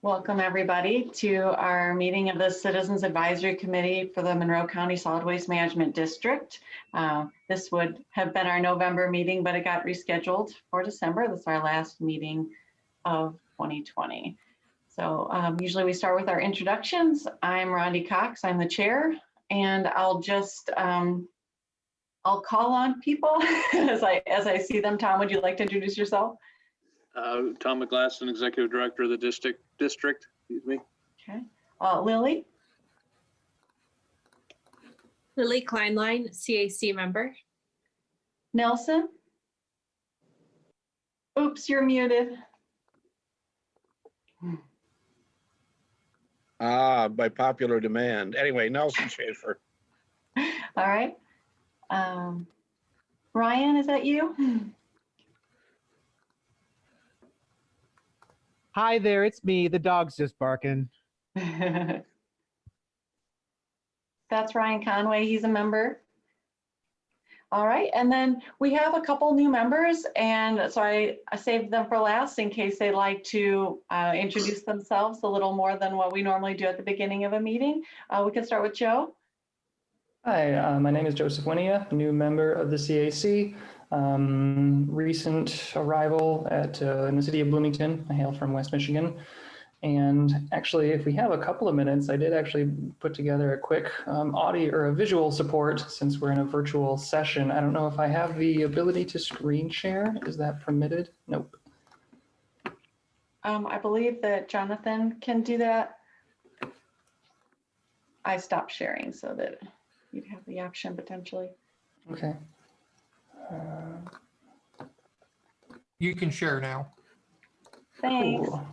Welcome everybody to our meeting of the Citizens Advisory Committee for the Monroe County Solid Waste Management District. This would have been our November meeting, but it got rescheduled for December. This is our last meeting of 2020. So usually we start with our introductions. I'm Rhonda Cox, I'm the chair, and I'll just, I'll call on people as I see them. Tom, would you like to introduce yourself? Tom McGlasson, Executive Director of the district, excuse me. Okay. Lily? Lily Kleinlein, CAC member. Nelson? Oops, you're muted. By popular demand. Anyway, Nelson Schaefer. All right. Ryan, is that you? Hi there, it's me. The dog's just barking. That's Ryan Conway. He's a member. All right, and then we have a couple new members, and so I saved them for last in case they'd like to introduce themselves a little more than what we normally do at the beginning of a meeting. We can start with Joe. Hi, my name is Joseph Winia, new member of the CAC. Recent arrival in the city of Bloomington. I hail from West Michigan. And actually, if we have a couple of minutes, I did actually put together a quick audio or a visual support since we're in a virtual session. I don't know if I have the ability to screen share. Is that permitted? Nope. I believe that Jonathan can do that. I stopped sharing so that you'd have the option potentially. Okay. You can share now. Thanks. Cool.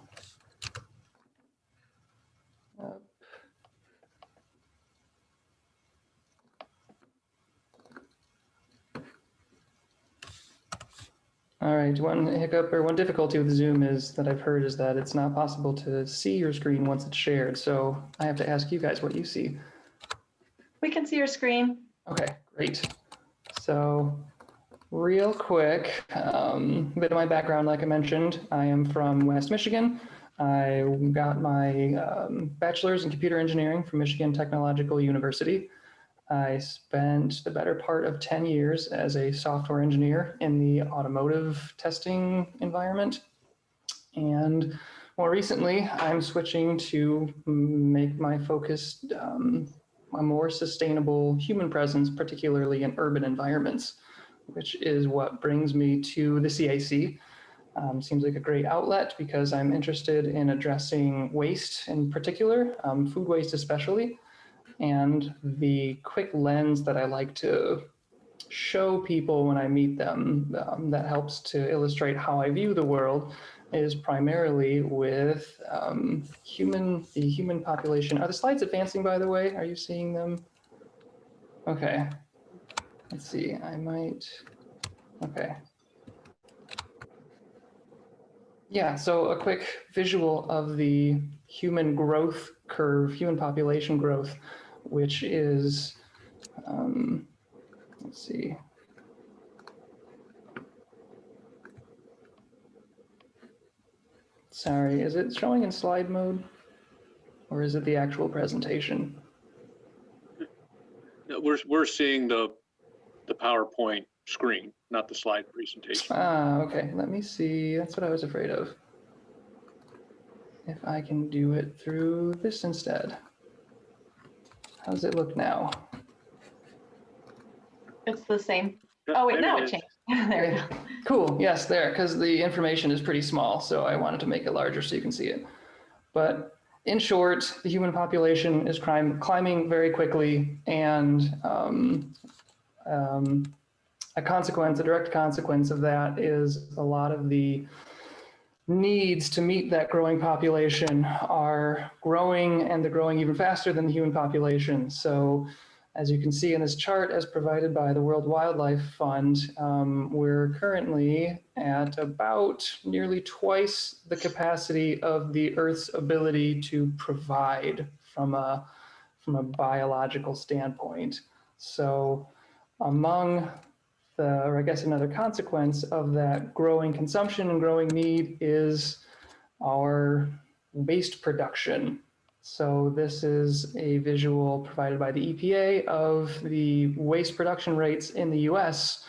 All right, one hiccup or one difficulty with Zoom is that I've heard is that it's not possible to see your screen once it's shared. So I have to ask you guys what you see. We can see your screen. Okay, great. So real quick, a bit of my background, like I mentioned, I am from West Michigan. I got my bachelor's in computer engineering from Michigan Technological University. I spent the better part of 10 years as a software engineer in the automotive testing environment. And more recently, I'm switching to make my focus a more sustainable human presence, particularly in urban environments, which is what brings me to the CAC. Seems like a great outlet because I'm interested in addressing waste in particular, food waste especially. And the quick lens that I like to show people when I meet them that helps to illustrate how I view the world is primarily with the human population. Are the slides advancing, by the way? Are you seeing them? Okay. Let's see, I might, okay. Yeah, so a quick visual of the human growth curve, human population growth, which is, let's see. Sorry, is it showing in slide mode or is it the actual presentation? No, we're seeing the PowerPoint screen, not the slide presentation. Okay, let me see. That's what I was afraid of. If I can do it through this instead. How does it look now? It's the same. Oh wait, now it changed. There you go. Cool, yes, there, because the information is pretty small, so I wanted to make it larger so you can see it. But in short, the human population is climbing very quickly, and a direct consequence of that is a lot of the needs to meet that growing population are growing, and they're growing even faster than the human population. So as you can see in this chart as provided by the World Wildlife Fund, we're currently at about nearly twice the capacity of the Earth's ability to provide from a biological standpoint. So among or I guess another consequence of that growing consumption and growing need is our waste production. So this is a visual provided by the EPA of the waste production rates in the US.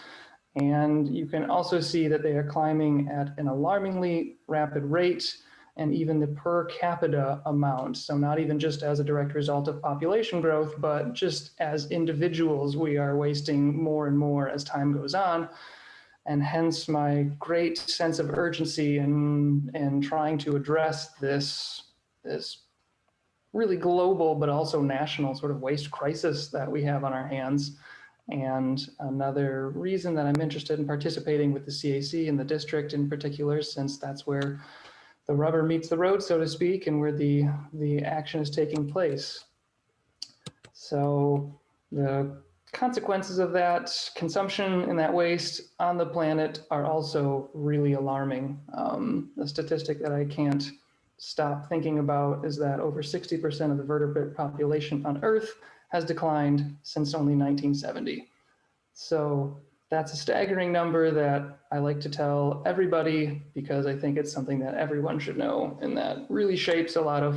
And you can also see that they are climbing at an alarmingly rapid rate, and even the per capita amount. So not even just as a direct result of population growth, but just as individuals, we are wasting more and more as time goes on. And hence my great sense of urgency in trying to address this really global, but also national sort of waste crisis that we have on our hands. And another reason that I'm interested in participating with the CAC and the district in particular, since that's where the rubber meets the road, so to speak, and where the action is taking place. So the consequences of that consumption and that waste on the planet are also really alarming. A statistic that I can't stop thinking about is that over 60% of the vertebrate population on Earth has declined since only 1970. So that's a staggering number that I like to tell everybody because I think it's something that everyone should know, and that really shapes a lot of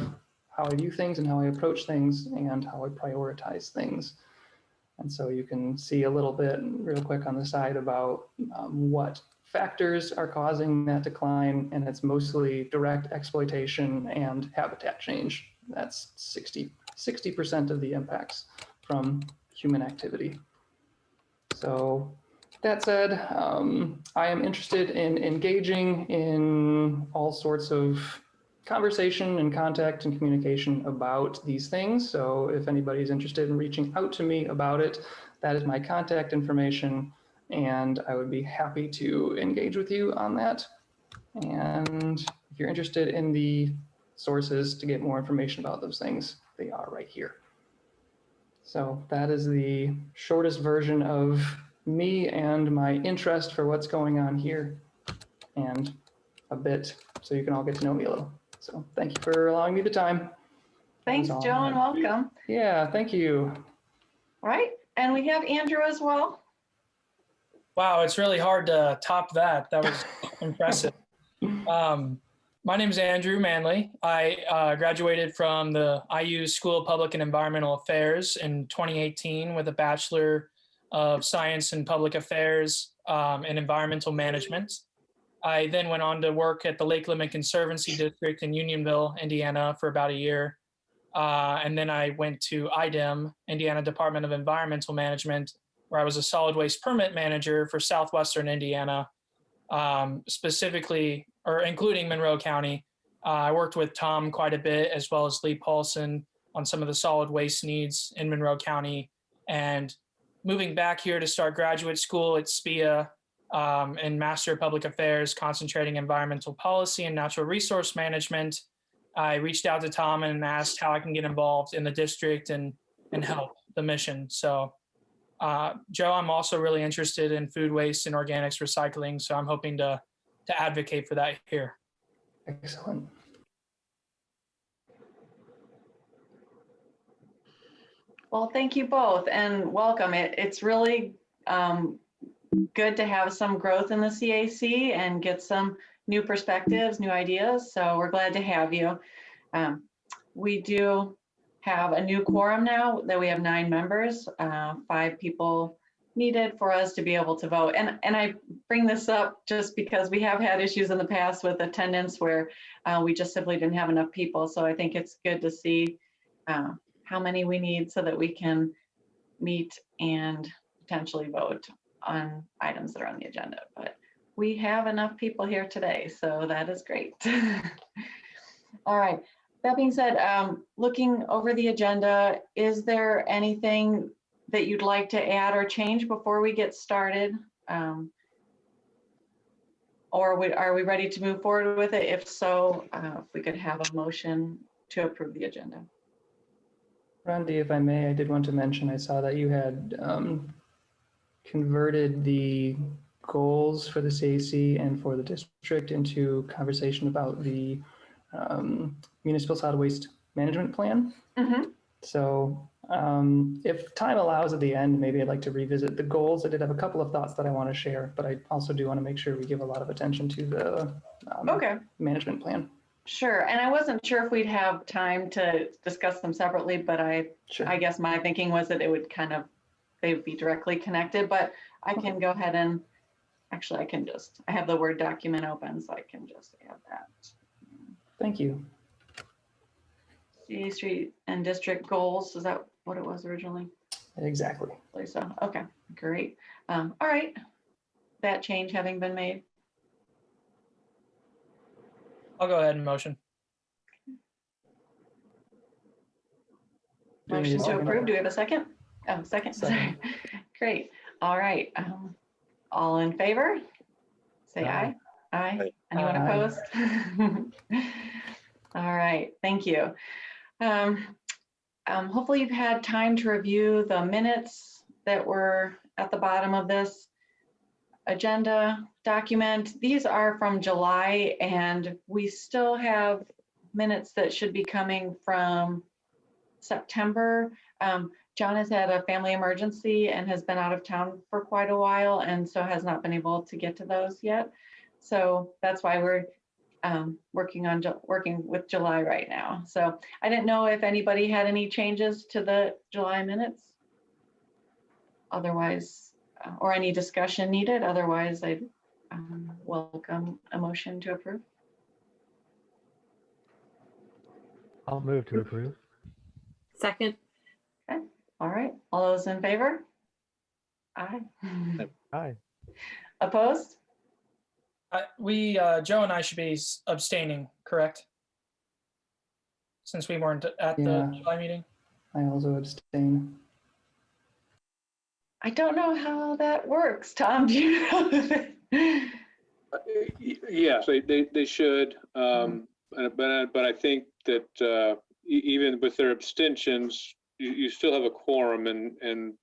how I view things and how I approach things and how I prioritize things. And so you can see a little bit real quick on the side about what factors are causing that decline, and it's mostly direct exploitation and habitat change. That's 60% of the impacts from human activity. So that said, I am interested in engaging in all sorts of conversation and contact and communication about these things. So if anybody's interested in reaching out to me about it, that is my contact information, and I would be happy to engage with you on that. And if you're interested in the sources to get more information about those things, they are right here. So that is the shortest version of me and my interest for what's going on here, and a bit so you can all get to know me a little. So thank you for allowing me the time. Thanks, Joe, and welcome. Yeah, thank you. All right, and we have Andrew as well. Wow, it's really hard to top that. That was impressive. My name is Andrew Manley. I graduated from the IU School of Public and Environmental Affairs in 2018 with a Bachelor of Science in Public Affairs and Environmental Management. I then went on to work at the Lake Limit Conservancy District in Unionville, Indiana for about a year. And then I went to IDEM, Indiana Department of Environmental Management, where I was a solid waste permit manager for Southwestern Indiana, specifically, or including Monroe County. I worked with Tom quite a bit, as well as Lee Paulson, on some of the solid waste needs in Monroe County. And moving back here to start graduate school at SPIA in Master of Public Affairs, concentrating environmental policy and natural resource management, I reached out to Tom and asked how I can get involved in the district and help the mission. So Joe, I'm also really interested in food waste and organics recycling, so I'm hoping to advocate for that here. Excellent. Well, thank you both and welcome. It's really good to have some growth in the CAC and get some new perspectives, new ideas. So we're glad to have you. We do have a new quorum now that we have 9 members, 5 people needed for us to be able to vote. And I bring this up just because we have had issues in the past with attendance where we just simply didn't have enough people. So I think it's good to see how many we need so that we can meet and potentially vote on items that are on the agenda. But we have enough people here today, so that is great. All right. That being said, looking over the agenda, is there anything that you'd like to add or change before we get started? Or are we ready to move forward with it? If so, if we could have a motion to approve the agenda. Randy, if I may, I did want to mention, I saw that you had converted the goals for the CAC and for the district into conversation about the municipal solid waste management plan. Mm-hmm. So if time allows at the end, maybe I'd like to revisit the goals. I did have a couple of thoughts that I want to share, but I also do want to make sure we give a lot of attention to the Okay. management plan. Sure, and I wasn't sure if we'd have time to discuss them separately, but I Sure. guess my thinking was that it would they would be directly connected, but I can go ahead and, actually, I have the Word document open, so I can just add that. Thank you. CA Street and district goals, is that what it was originally? Exactly. So, okay, great. All right, that change having been made. I'll go ahead and motion. Do we need a Motion to second? approve, do we have a second? Oh, second, sorry. Second. Great, all right. All in favor? Say aye. Aye. Aye. Anyone Aye. opposed? All right, thank you. Hopefully you've had time to review the minutes that were at the bottom of this agenda document. These are from July, and we still have minutes that should be coming from September. John has had a family emergency and has been out of town for quite a while, and so has not been able to get to those yet. So that's why we're working with July right now. So I didn't know if anybody had any changes to the July minutes. Otherwise, or any discussion needed. Otherwise, I'd welcome a motion to approve. I'll move to approve. Second. All right, all those in favor? Aye. Aye. Opposed? Joe and I should be abstaining, correct? Since we weren't at the Yeah. July meeting. I also abstain. I don't know how that works. Tom, do you know? Yes, they should. But I think that even with their abstentions, you still have a quorum, and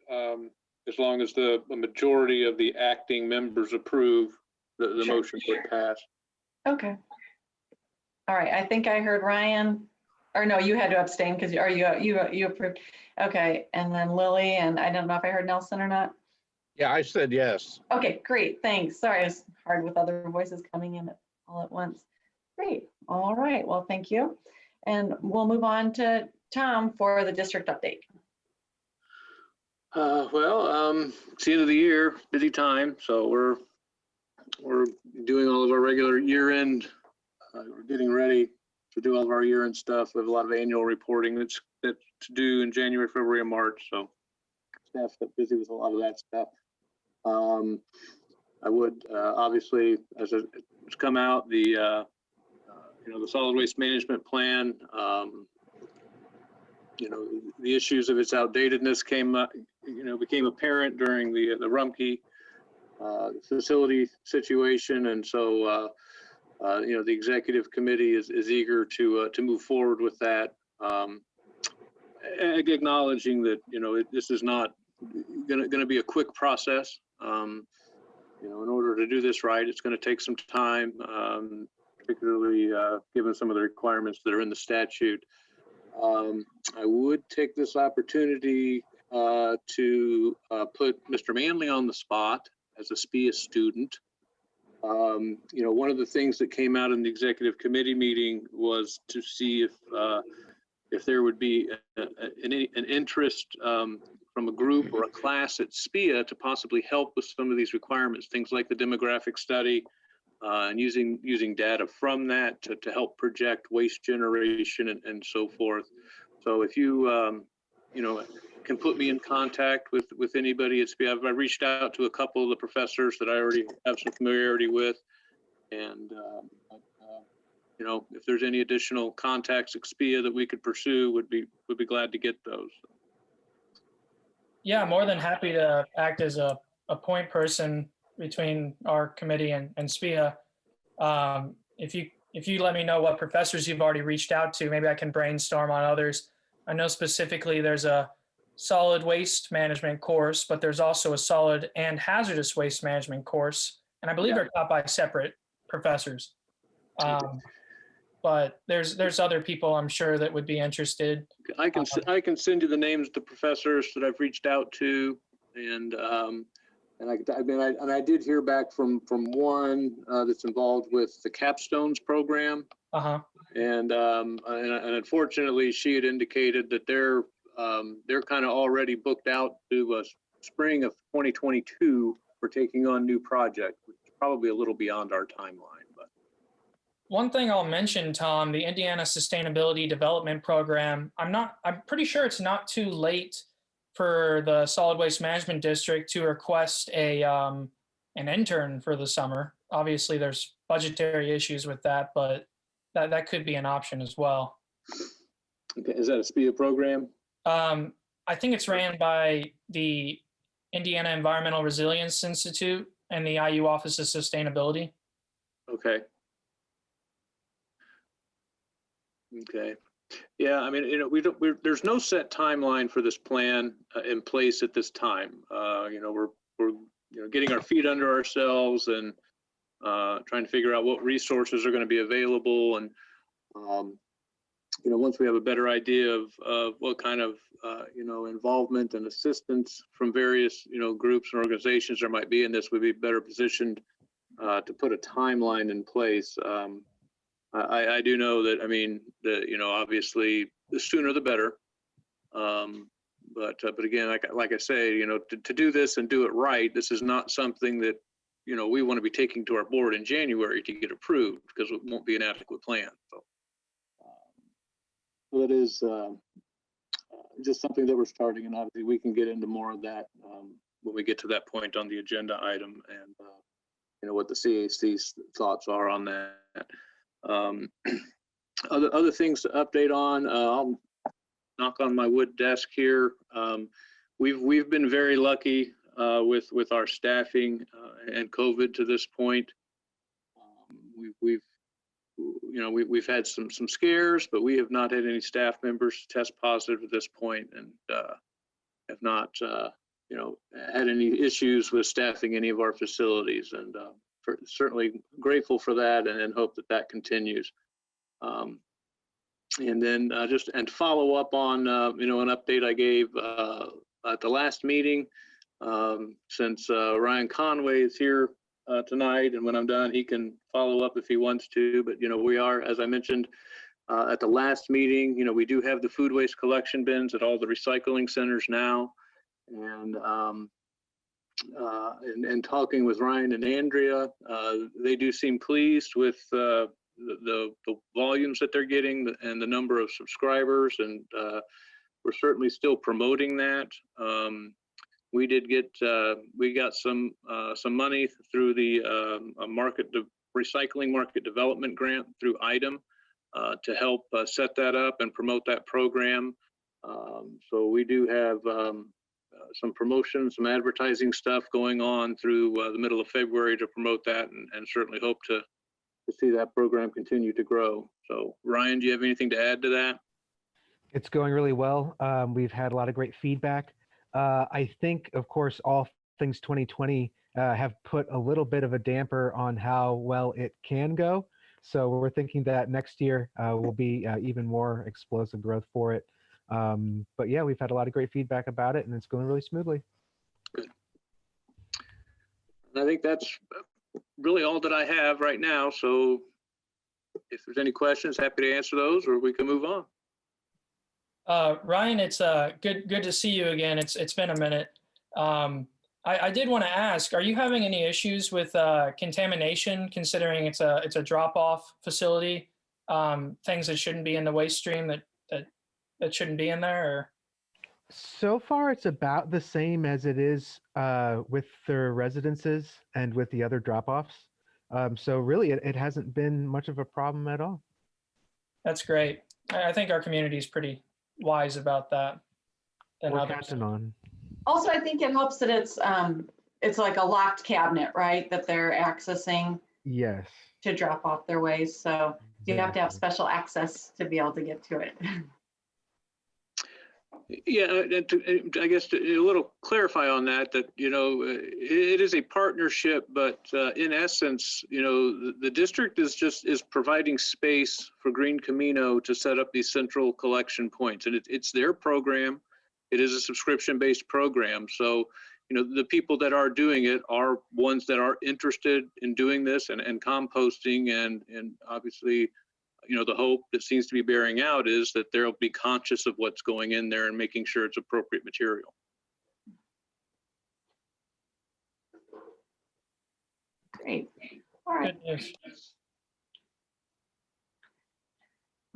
as long as the majority of the acting members approve, the Sure. motion would pass. Okay. All right, I think I heard Ryan, or no, you had to abstain because you approved. Okay, and then Lily, and I don't know if I heard Nelson or not. Yeah, I said yes. Okay, great, thanks. Sorry, it's hard with other voices coming in all at once. Great, all right, well, thank you. And we'll move on to Tom for the district update. It's the end of the year, busy time, so we're doing all of our regular year-end. We're getting ready to do all of our year-end stuff. We have a lot of annual reporting that's due in January, February, and March. So staff's got busy with a lot of that stuff. I would obviously, as it's come out, the solid waste management plan. The issues of its outdatedness became apparent during the Rumpke facility situation, and so the executive committee is eager to move forward with that, acknowledging that this is not going to be a quick process. In order to do this right, it's going to take some time, particularly given some of the requirements that are in the statute. I would take this opportunity to put Mr. Manley on the spot as a SPIA student. One of the things that came out in the executive committee meeting was to see if there would be an interest from a group or a class at SPIA to possibly help with some of these requirements, things like the demographic study, and using data from that to help project waste generation and so forth. So if you can put me in contact with anybody at SPIA. I reached out to a couple of the professors that I already have some familiarity with, and if there's any additional contacts at SPIA that we could pursue, would be glad to get those. Yeah, more than happy to act as a point person between our committee and SPIA. If you let me know what professors you've already reached out to, maybe I can brainstorm on others. I know specifically there's a solid waste management course, but there's also a solid and hazardous waste management course. And I believe they're taught by separate professors. But there's other people I'm sure that would be interested. I can send you the names of the professors that I've reached out to, and I did hear back from one that's involved with the Capstones program. Uh-huh. And unfortunately, she had indicated that they're kind of already booked out to spring of 2022 for taking on new projects, which is probably a little beyond our timeline. But One thing I'll mention, Tom, the Indiana Sustainability Development Program, I'm pretty sure it's not too late for the Solid Waste Management District to request an intern for the summer. Obviously, there's budgetary issues with that, but that could be an option as well. okay, is that a SPIA program? I think it's ran by the Indiana Environmental Resilience Institute and the IU Office of Sustainability. Okay. Okay. Yeah, I mean, there's no set timeline for this plan in place at this time. We're getting our feet under ourselves and trying to figure out what resources are going to be available. And, once we have a better idea of what kind of, involvement and assistance from various, groups and organizations there might be in this, we'd be better positioned to put a timeline in place. I do know that, obviously the sooner the better. But again, like I say, to do this and do it right, this is not something that, we want to be taking to our board in January to get approved, because it won't be an adequate plan. So it is just something that we're starting, and obviously we can get into more of that when we get to that point on the agenda item, and what the CAC's thoughts are on that. Other things to update on, I'll knock on my wood desk here. We've been very lucky with our staffing and COVID to this point. We've had some scares, but we have not had any staff members test positive at this point, and have not had any issues with staffing any of our facilities, and certainly grateful for that, and hope that continues. And then and follow up on an update I gave at the last meeting, since Ryan Conway is here tonight, and when I'm done he can follow up if he wants to. But we are, as I mentioned at the last meeting, we do have the food waste collection bins at all the recycling centers now, and talking with Ryan and Andrea, they do seem pleased with the volumes that they're getting and the number of subscribers, and we're certainly still promoting that. We got some money through the recycling market development grant through ITEM to help set that up and promote that program. So we do have some promotion, some advertising stuff going on through the middle of February to promote that, and certainly hope to see that program continue to grow. So Ryan, do you have anything to add to that? It's going really well. We've had a lot of great feedback. I think, of course, all things 2020 have put a little bit of a damper on how well it can go. So we're thinking that next year will be even more explosive growth for it. But yeah, we've had a lot of great feedback about it, and it's going really smoothly. Good. And I think that's really all that I have right now. So if there's any questions, happy to answer those, or we can move on. Ryan, it's good to see you again. It's been a minute. I did want to ask, are you having any issues with contamination, considering it's a drop-off facility? Things that shouldn't be in the waste stream that shouldn't be in there? Or? So far, it's about the same as it is with their residences and with the other drop-offs. So really, it hasn't been much of a problem at all. That's great. I think our community is pretty wise about that than We're others. counting on. Also, I think it helps that it's like a locked cabinet, right? That they're accessing Yes. to drop off their waste. So you have to have special access to be able to get to it. Yeah, I guess to a little clarify on that, it is a partnership, but in essence, the district is providing space for Green Camino to set up these central collection points, and it's their program. It is a subscription-based program, so the people that are doing it are ones that are interested in doing this and composting, and obviously, the hope that seems to be bearing out is that they'll be conscious of what's going in there and making sure it's appropriate material. Great. All right. Good news.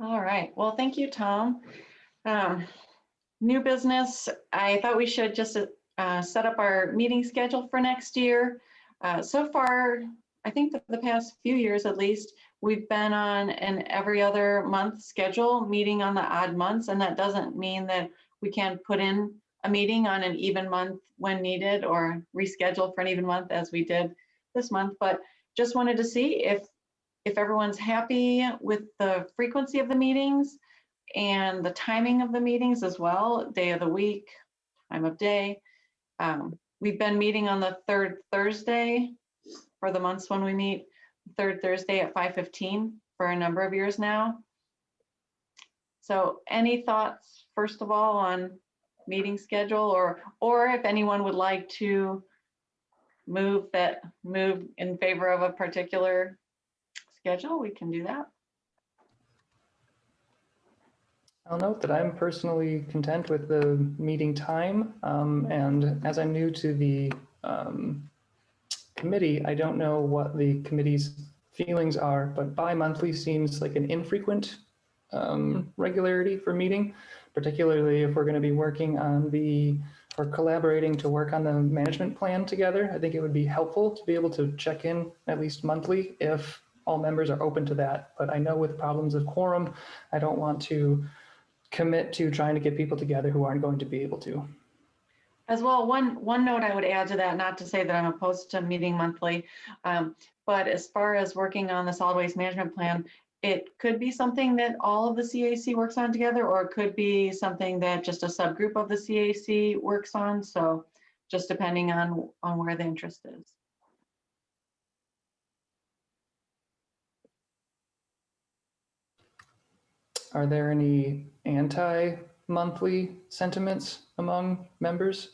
All right. Well, thank you, Tom. New business, I thought we should just set up our meeting schedule for next year. So far, I think for the past few years at least, we've been on an every other month schedule, meeting on the odd months, and that doesn't mean that we can't put in a meeting on an even month when needed or reschedule for an even month as we did this month. But just wanted to see if everyone's happy with the frequency of the meetings and the timing of the meetings as well, day of the week, time of day. We've been meeting on the third Thursday for the months when we meet, third Thursday at 5:15 for a number of years now. So any thoughts, first of all, on meeting schedule, or if anyone would like to move in favor of a particular schedule, we can do that. I'll note that I'm personally content with the meeting time, and as I'm new to the committee, I don't know what the committee's feelings are, but bi-monthly seems like an infrequent regularity for meeting, particularly if we're going to be working on or collaborating to work on the management plan together. I think it would be helpful to be able to check in at least monthly if all members are open to that. But I know with problems of quorum, I don't want to commit to trying to get people together who aren't going to be able to. As well, one note I would add to that, not to say that I'm opposed to meeting monthly, but as far as working on the solid waste management plan, it could be something that all of the CAC works on together, or it could be something that just a subgroup of the CAC works on. So just depending on where the interest is. Are there any anti-monthly sentiments among members?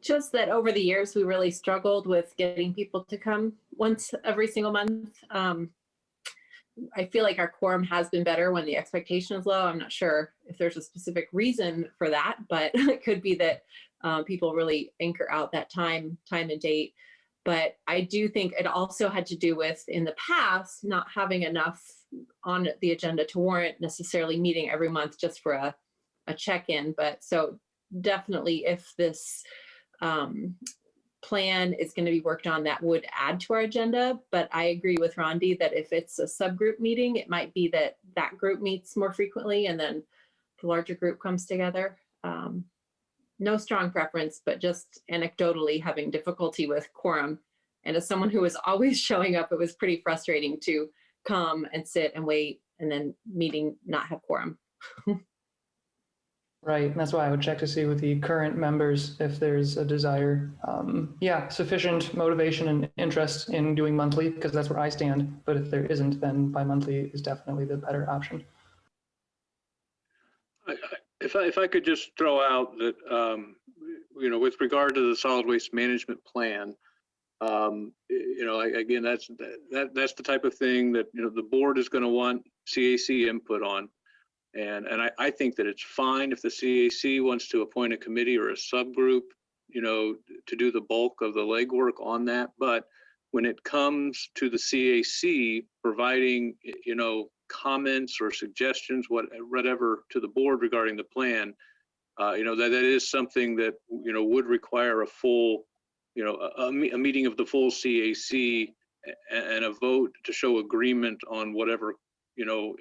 Just that over the years, we really struggled with getting people to come once every single month. I feel like our quorum has been better when the expectation is low. I'm not sure if there's a specific reason for that, but it could be that people really anchor out that time and date. But I do think it also had to do with, in the past, not having enough on the agenda to warrant necessarily meeting every month just for a check-in. But so definitely if this plan is going to be worked on, that would add to our agenda. But I agree with Rondi that if it's a subgroup meeting, it might be that that group meets more frequently and then the larger group comes together. No strong preference, but just anecdotally having difficulty with quorum. And as someone who was always showing up, it was pretty frustrating to come and sit and wait and then meeting not have quorum. Right, and that's why I would check to see with the current members if there's a desire. Sufficient motivation and interest in doing monthly, because that's where I stand. But if there isn't, then bi-monthly is definitely the better option. If I could just throw out that, with regard to the solid waste management plan, again, that's the type of thing that, the board is going to want CAC input on. And I think that it's fine if the CAC wants to appoint a committee or a subgroup, to do the bulk of the legwork on that. But when it comes to the CAC providing, comments or suggestions, whatever, to the board regarding the plan, that is something that, would require a full, a meeting of the full CAC and a vote to show agreement on whatever,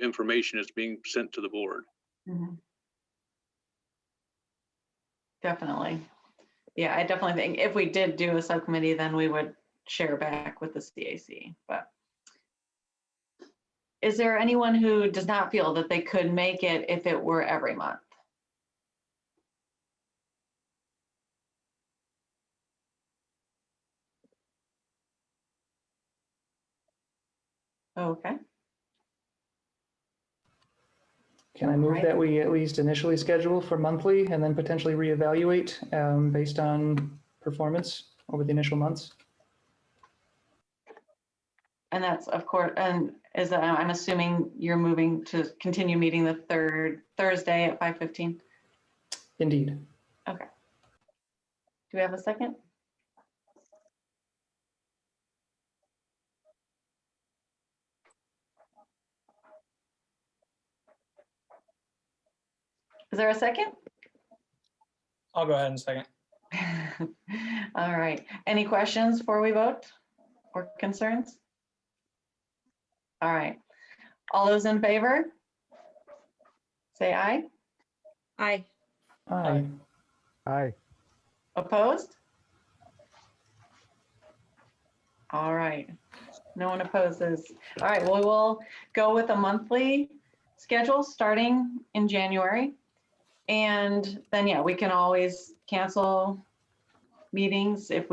information is being sent to the board. Mm-hmm. Definitely. Yeah, I definitely think if we did do a subcommittee, then we would share back with the CAC. But is there anyone who does not feel that they could make it if it were every month? Can I move Right. that we at least initially schedule for monthly and then potentially reevaluate based on performance over the initial months? And that's, of course, and is that, I'm assuming you're moving to continue meeting the third Thursday at 5:15? Indeed. Do we have a second? Is there a second? I'll go ahead and second. All right. Any questions before we vote or concerns? All right. All those in favor? Say aye. Aye. Aye. Aye. Opposed? All right. No one opposes. All right. Well, we'll go with a monthly schedule starting in January. And then, yeah, we can always cancel meetings if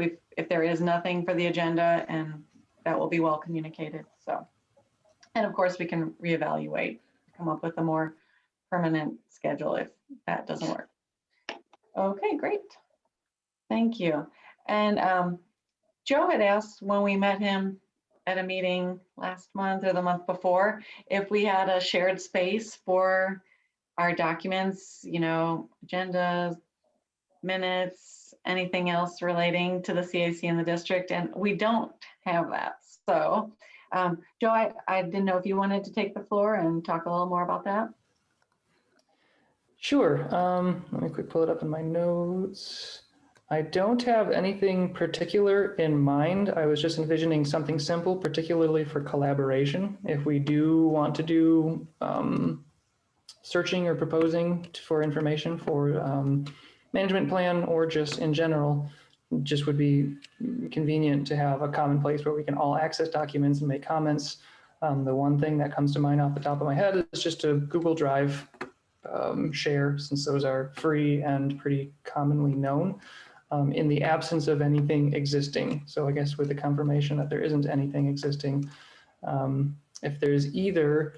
there is nothing for the agenda, and that will be well communicated. So, and of course we can reevaluate, come up with a more permanent schedule if that doesn't work. Okay, great. Thank you. And Joe had asked when we met him at a meeting last month or the month before, if we had a shared space for our documents, agendas, minutes, anything else relating to the CAC in the district, and we don't have that. So, Joe, I didn't know if you wanted to take the floor and talk a little more about that. Sure. Let me quick pull it up in my notes. I don't have anything particular in mind. I was just envisioning something simple, particularly for collaboration. If we do want to do searching or proposing for information for management plan or just in general, just would be convenient to have a common place where we can all access documents and make comments. The one thing that comes to mind off the top of my head is just a Google Drive share, since those are free and pretty commonly known, in the absence of anything existing. So I guess with the confirmation that there isn't anything existing, if there's either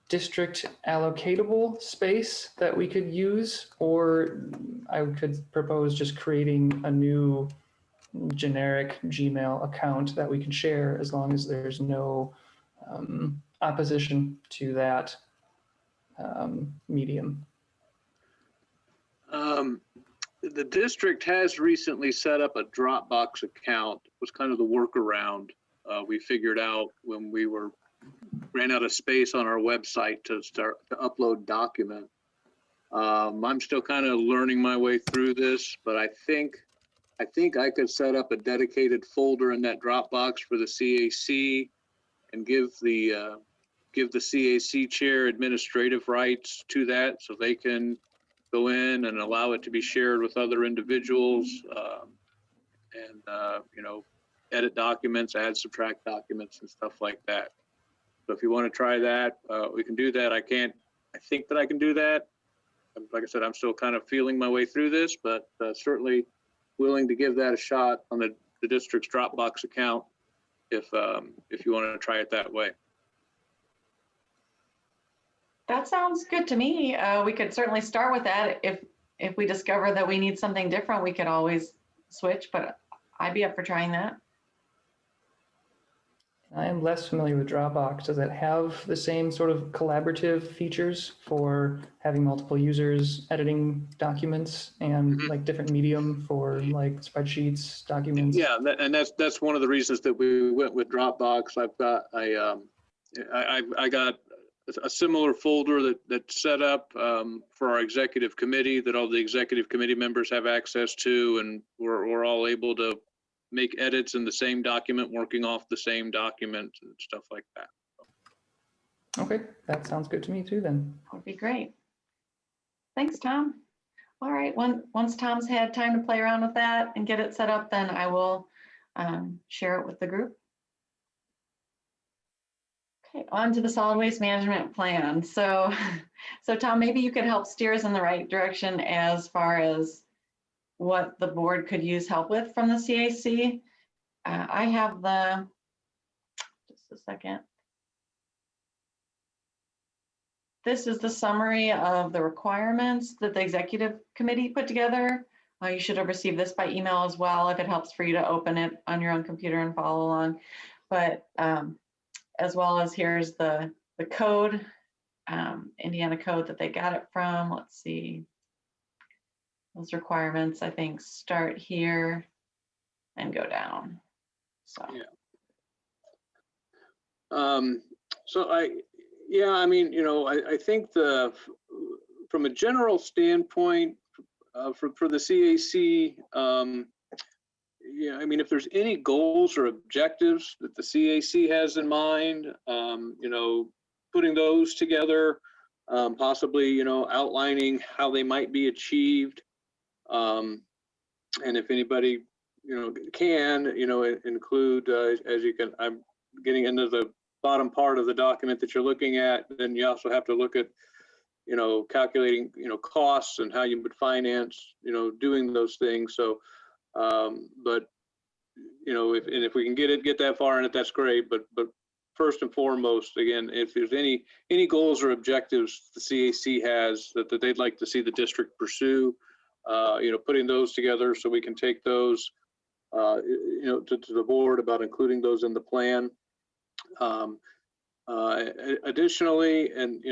district allocatable space that we could use, or I could propose just creating a new generic Gmail account that we can share as long as there's no opposition to that medium. The district has recently set up a Dropbox account. It was kind of the workaround we figured out when we ran out of space on our website to start to upload document. I'm still kind of learning my way through this, but I think I could set up a dedicated folder in that Dropbox for the CAC and give the CAC chair administrative rights to that, so they can go in and allow it to be shared with other individuals, and edit documents, add, subtract documents, and stuff like that. So if you want to try that, we can do that. I think that I can do that. Like I said, I'm still kind of feeling my way through this, but certainly willing to give that a shot on the district's Dropbox account if you want to try it that way. That sounds good to me. We could certainly start with that. If we discover that we need something different, we could always switch, but I'd be up for trying that. I am less familiar with Dropbox. Does it have the same sort of collaborative features for having multiple users editing documents and like different medium for like spreadsheets, documents? Yeah, and that's one of the reasons that we went with Dropbox. I got a similar folder that's set up for our executive committee that all the executive committee members have access to, and we're all able to make edits in the same document, working off the same document and stuff like that. Okay, that sounds good to me too then. That would be great. Thanks, Tom. All right, once Tom's had time to play around with that and get it set up, then I will share it with the group. Okay, on to the solid waste management plan. So Tom, maybe you could help steer us in the right direction as far as what the board could use help with from the CAC. I have just a second. This is the summary of the requirements that the executive committee put together. You should have received this by email as well, if it helps for you to open it on your own computer and follow along. But as well as here's the code, Indiana code that they got it from. Let's see. Those requirements, I think, start here and go down. So. Yeah. So I mean, I think from a general standpoint, for the CAC, yeah, I mean, if there's any goals or objectives that the CAC has in mind, putting those together, possibly, outlining how they might be achieved. And if anybody, can, include, as you can, I'm getting into the bottom part of the document that you're looking at, then you also have to look at, calculating, costs and how you would finance, doing those things. So, but, if we can get that far in it, that's great. But first and foremost, again, if there's any goals or objectives the CAC has that they'd like to see the district pursue, putting those together so we can take those, to the board about including those in the plan. Additionally, and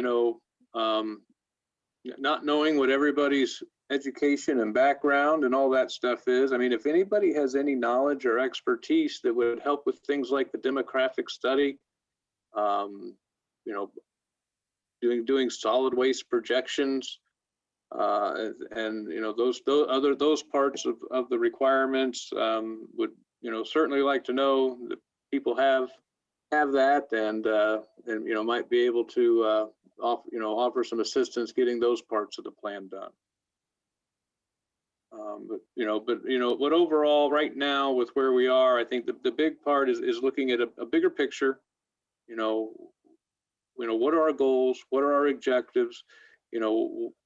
not knowing what everybody's education and background and all that stuff is, I mean, if anybody has any knowledge or expertise that would help with things like the demographic study, doing solid waste projections, and those parts of the requirements, would certainly like to know that people have that, and might be able to offer some assistance getting those parts of the plan done. But overall, right now with where we are, I think the big part is looking at a bigger picture. What are our goals? What are our objectives?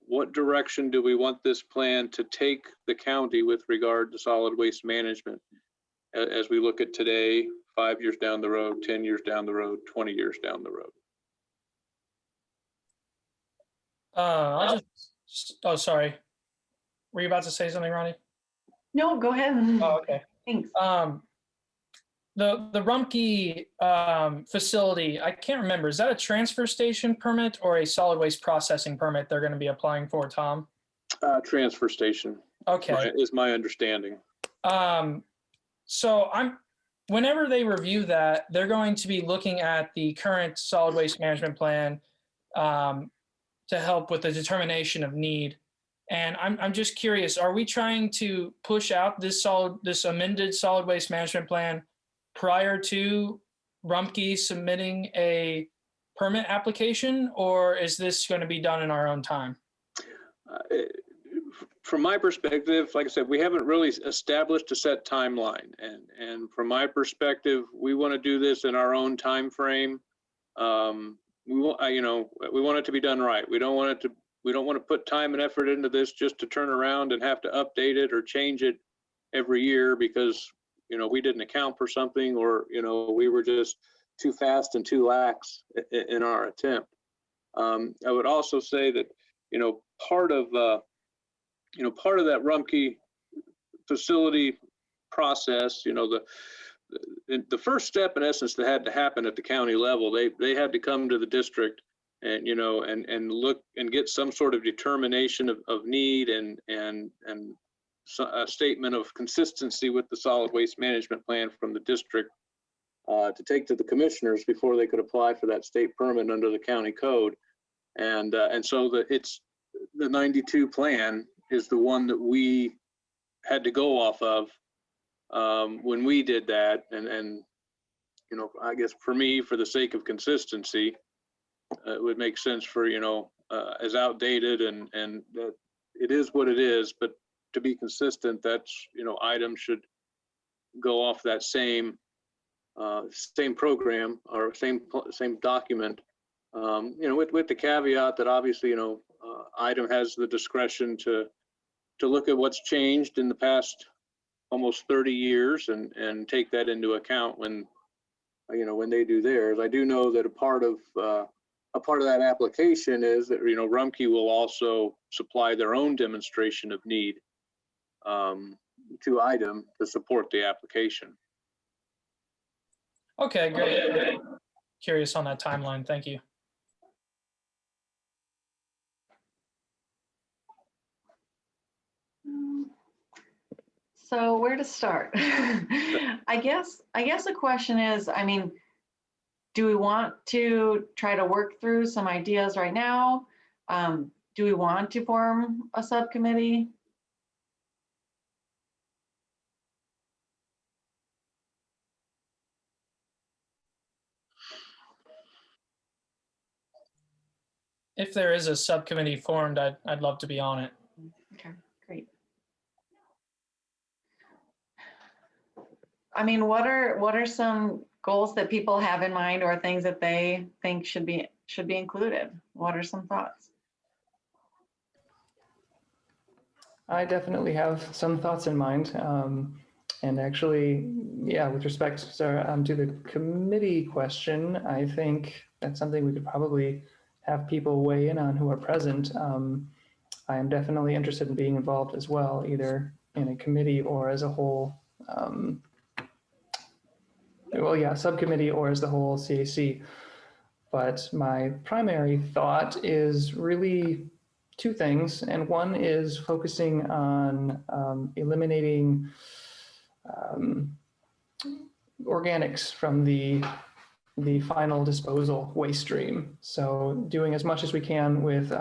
What direction do we want this plan to take the county with regard to solid waste management as we look at today, 5 years down the road, 10 years down the road, 20 years down the road? Oh, sorry. Were you about to say something, Ronnie? No, go ahead. Oh, okay. Thanks. The Rumpke facility, I can't remember. Is that a transfer station permit or a solid waste processing permit they're going to be applying for, Tom? Transfer station. Okay. Is my understanding. So whenever they review that, they're going to be looking at the current solid waste management plan to help with the determination of need. And I'm just curious, are we trying to push out this amended solid waste management plan prior to Rumpke submitting a permit application, or is this going to be done in our own time? From my perspective, like I said, we haven't really established a set timeline, and from my perspective, we want to do this in our own time frame. We want it to be done right. We don't want to put time and effort into this just to turn around and have to update it or change it every year because we didn't account for something, or we were just too fast and too lax in our attempt. I would also say that part of that Rumpke facility process, the first step in essence that had to happen at the county level, they had to come to the district and and look and get some sort of determination of need and a statement of consistency with the solid waste management plan from the district to take to the commissioners before they could apply for that state permit under the county code. And so it's the 92 plan is the one that we had to go off of when we did that. And I guess for me, for the sake of consistency, it would make sense for, as outdated and that it is what it is, but to be consistent, that's, items should go off that same program or same document, with the caveat that obviously, item has the discretion to look at what's changed in the past almost 30 years and take that into account when they do theirs. I do know that a part of a part of that application is that, Rumpke will also supply their own demonstration of need to item to support the application. Okay, great. Curious on that timeline. Thank you. So where to start? I guess the question is, I mean, do we want to try to work through some ideas right now? Do we want to form a subcommittee? If there is a subcommittee formed, I'd love to be on it. Okay, great. I mean, what are some goals that people have in mind or things that they think should be included? What are some thoughts? I definitely have some thoughts in mind. And actually, yeah, with respect to the committee question, I think that's something we could probably have people weigh in on who are present. I am definitely interested in being involved as well, either in a committee or as a whole. Well, yeah, subcommittee or as the whole CAC. But my primary thought is really two things. And one is focusing on eliminating organics from the final disposal waste stream. So doing as much as we can with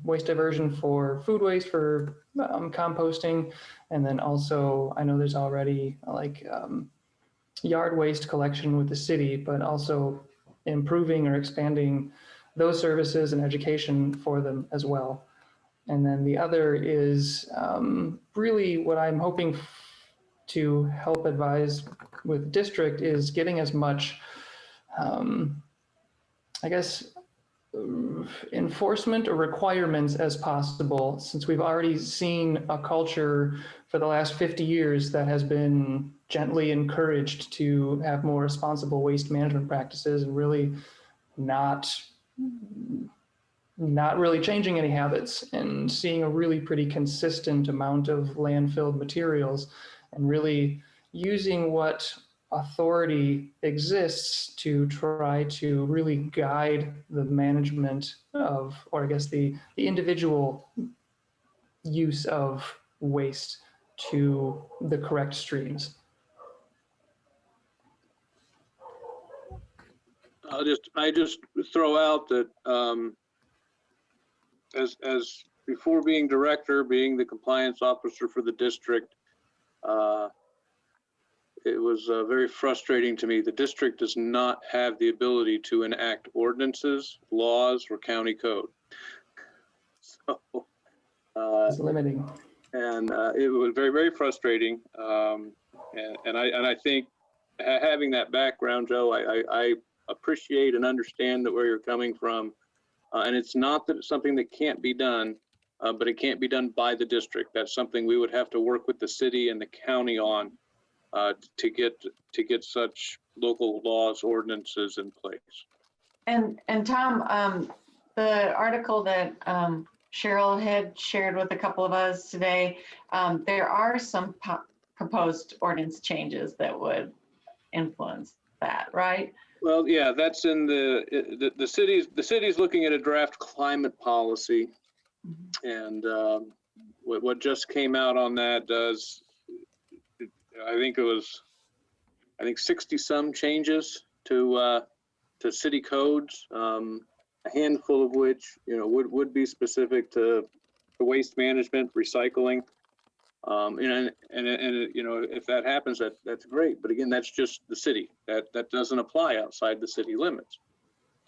waste diversion for food waste, for composting, and then also I know there's already like yard waste collection with the city, but also improving or expanding those services and education for them as well. And then the other is really what I'm hoping to help advise with district is getting as much, I guess, enforcement or requirements as possible, since we've already seen a culture for the last 50 years that has been gently encouraged to have more responsible waste management practices and really not really changing any habits and seeing a really pretty consistent amount of landfilled materials and really using what authority exists to try to really guide the management of, or I guess the individual use of waste to the correct streams. I just throw out that as before being director, being the compliance officer for the district, it was very frustrating to me. The district does not have the ability to enact ordinances, laws, or county code. So, It's limiting. And it was very, very frustrating. And I think having that background, Joe, I appreciate and understand that where you're coming from. And it's not that it's something that can't be done, but it can't be done by the district. That's something we would have to work with the city and the county on to get such local laws, ordinances in place. And Tom, the article that Cheryl had shared with a couple of us today, there are some proposed ordinance changes that would influence that, right? Well, yeah, that's in the city's looking at a draft climate policy, and what just came out on that does, I think 60 some changes to city codes, a handful of which would be specific to waste management, recycling. And if that happens, that's great. But again, that's just the city. That doesn't apply outside the city limits.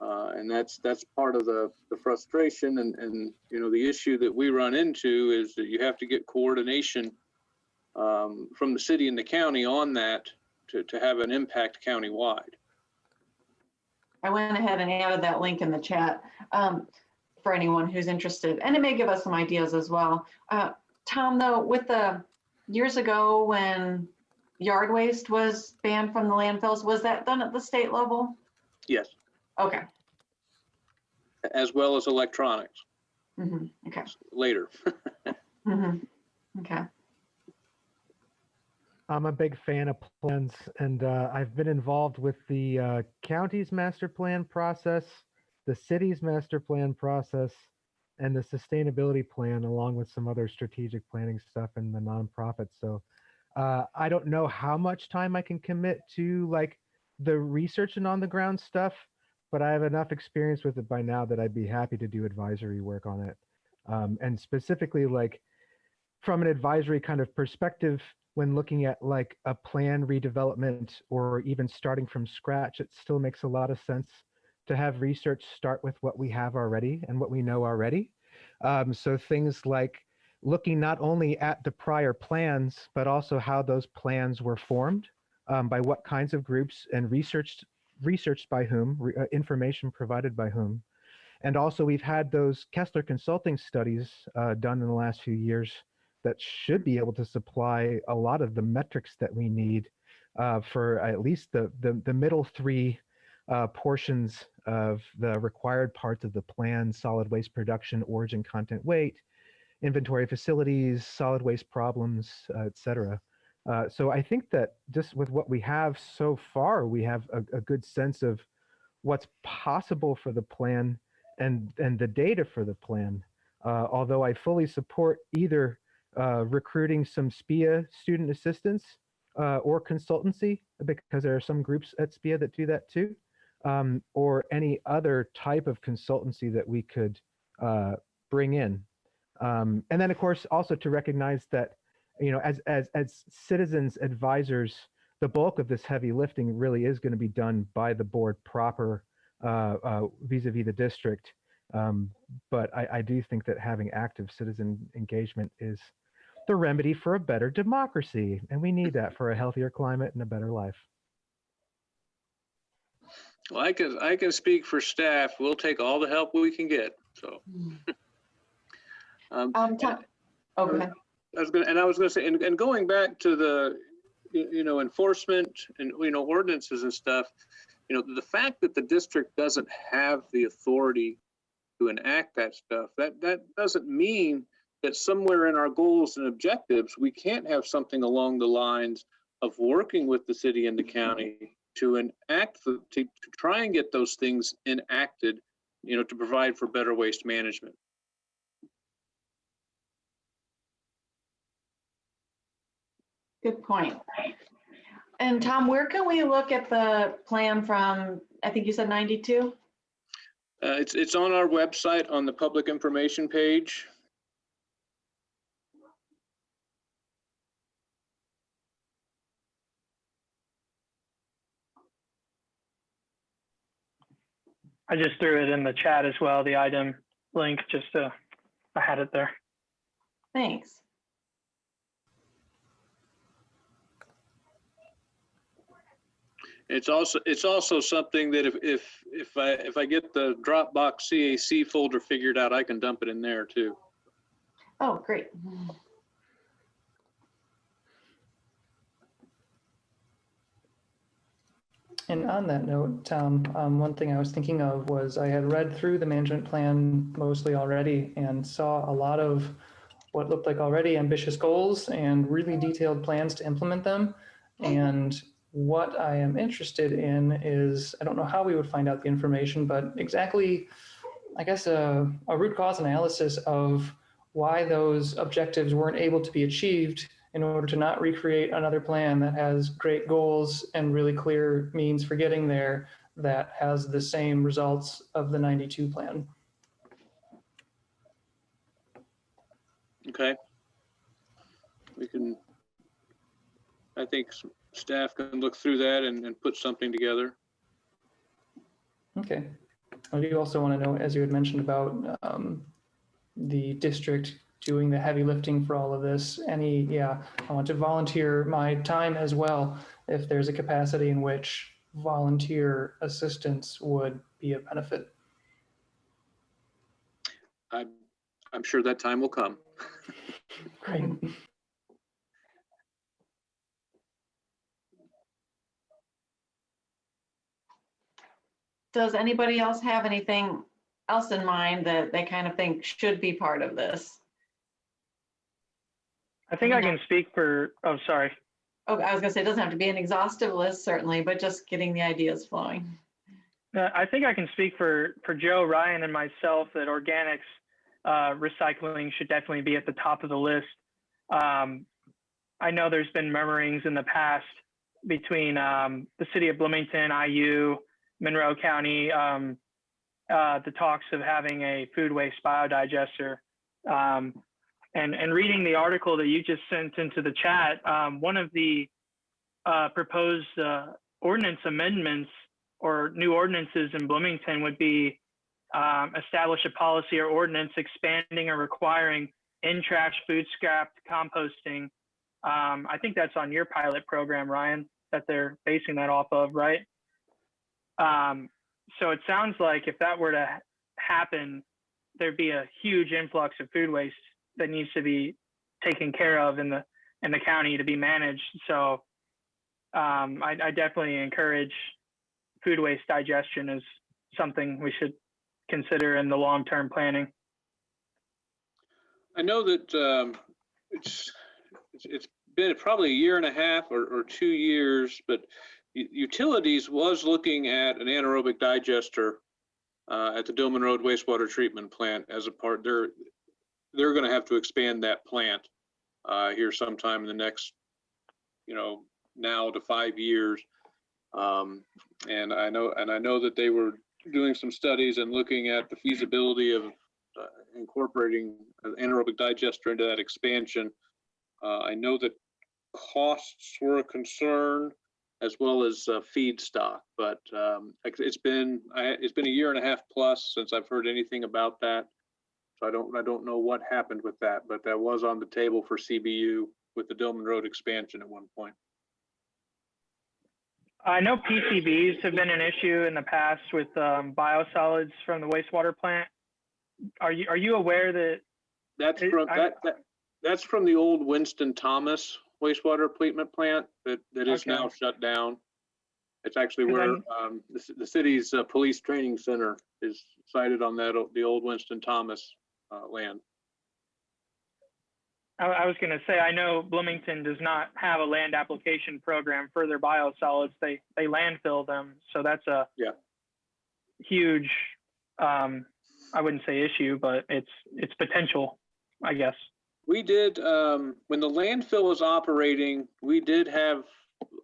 And that's part of the frustration and the issue that we run into is that you have to get coordination from the city and the county on that to have an impact countywide. I went ahead and added that link in the chat for anyone who's interested, and it may give us some ideas as well. Tom, though, with the years ago when yard waste was banned from the landfills, was that done at the state level? Yes. Okay. as well as electronics Okay. later. Okay. I'm a big fan of plans, and I've been involved with the county's master plan process, the city's master plan process, and the sustainability plan, along with some other strategic planning stuff in the nonprofit. So I don't know how much time I can commit to like the research and on the ground stuff, but I have enough experience with it by now that I'd be happy to do advisory work on it. And specifically, like from an advisory kind of perspective, when looking at like a plan redevelopment or even starting from scratch, it still makes a lot of sense to have research start with what we have already and what we know already. So things like looking not only at the prior plans, but also how those plans were formed, by what kinds of groups, and researched by whom, information provided by whom. And also we've had those Kessler Consulting studies done in the last few years that should be able to supply a lot of the metrics that we need for at least the middle three portions of the required parts of the plan: solid waste production, origin, content, weight, inventory facilities, solid waste problems, et cetera. So I think that just with what we have so far, we have a good sense of what's possible for the plan and the data for the plan. Although I fully support either recruiting some SPIA student assistants or consultancy, because there are some groups at SPIA that do that too, or any other type of consultancy that we could bring in. And then, of course, also to recognize that, you know, as citizens advisors, the bulk of this heavy lifting really is going to be done by the board proper, vis-a-vis the district. But I do think that having active citizen engagement is the remedy for a better democracy, and we need that for a healthier climate and a better life. Well, I can speak for staff. We'll take all the help we can get. So. Tom, okay. I was gonna say, and going back to the, you know, enforcement and, you know, ordinances and stuff, you know, the fact that the district doesn't have the authority to enact that stuff, that doesn't mean that somewhere in our goals and objectives, we can't have something along the lines of working with the city and the county to enact, to try and get those things enacted, you know, to provide for better waste management. Good point. And Tom, where can we look at the plan from, I think you said 92? It's on our website on the public information page. I just threw it in the chat as well, the item link, just I had it there. Thanks. It's also something that if I get the Dropbox CAC folder figured out, I can dump it in there too. Oh, great. And on that note, Tom, one thing I was thinking of was I had read through the management plan mostly already and saw a lot of what looked like already ambitious goals and really detailed plans to implement them. And what I am interested in is, I don't know how we would find out the information, but exactly, I guess, a root cause analysis of why those objectives weren't able to be achieved in order to not recreate another plan that has great goals and really clear means for getting there that has the same results of the 92 plan. Okay. We can, I think staff can look through that and put something together. Okay. I do also want to know, as you had mentioned about the district doing the heavy lifting for all of this, I want to volunteer my time as well if there's a capacity in which volunteer assistance would be a benefit. I'm sure that time will come. Great. Does anybody else have anything else in mind that they kind of think should be part of this? I think I can speak for, oh, sorry. Oh, I was gonna say, it doesn't have to be an exhaustive list, certainly, but just getting the ideas flowing. I think I can speak for Joe, Ryan, and myself that organics recycling should definitely be at the top of the list. I know there's been murmurings in the past between the city of Bloomington, IU, Monroe County, the talks of having a food waste biodigester. And reading the article that you just sent into the chat, one of the proposed ordinance amendments or new ordinances in Bloomington would be establish a policy or ordinance expanding or requiring in-trash food scrap composting. I think that's on your pilot program, Ryan, that they're basing that off of, right? So it sounds like if that were to happen, there'd be a huge influx of food waste that needs to be taken care of in the county to be managed. So I definitely encourage food waste digestion as something we should consider in the long-term planning. I know that it's been probably a year and a half or 2 years, but Utilities was looking at an anaerobic digester at the Dillman Road wastewater treatment plant as a part. They're going to have to expand that plant here sometime in the next, now to 5 years. And I know that they were doing some studies and looking at the feasibility of incorporating an anaerobic digester into that expansion. I know that costs were a concern, as well as feedstock, but it's been a year and a half plus since I've heard anything about that. So I don't know what happened with that, but that was on the table for CBU with the Dillman Road expansion at one point. I know PCBs have been an issue in the past with biosolids from the wastewater plant. Are you aware that that's from the old Winston Thomas wastewater treatment plant that is Okay. now shut down? It's actually where the city's police training center is sited on the old Winston Thomas land. I was going to say, I know Bloomington does not have a land application program for their biosolids. They landfill them. So that's a huge, I wouldn't say issue, but it's potential, I guess. We did, when the landfill was operating, we did have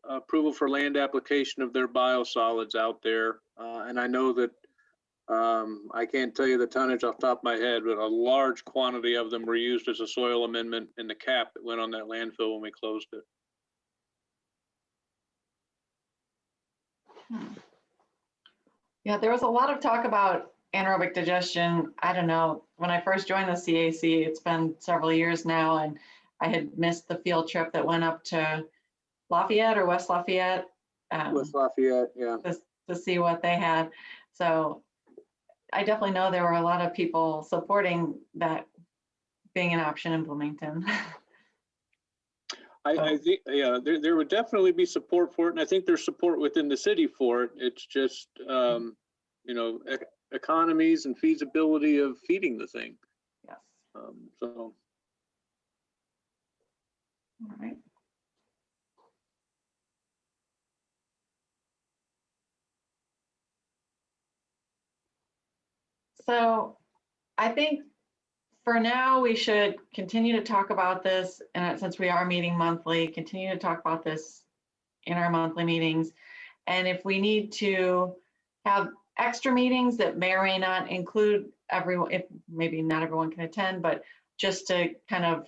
approval for land application of their biosolids out there. And I know that, I can't tell you the tonnage off the top of my head, but a large quantity of them were used as a soil amendment in the cap that went on that landfill when we closed it. Yeah, there was a lot of talk about anaerobic digestion. I don't know, when I first joined the CAC, it's been several years now, and I had missed the field trip that went up to Lafayette or West Lafayette. West Lafayette, yeah. To see what they had. So I definitely know there were a lot of people supporting that being an option in Bloomington. I think, yeah, there would definitely be support for it, and I think there's support within the city for it. It's just, economies and feasibility of feeding the thing. Yes. So. All right. So I think for now, we should continue to talk about this, and since we are meeting monthly, continue to talk about this in our monthly meetings. And if we need to have extra meetings that may or may not include everyone, if maybe not everyone can attend, but just to kind of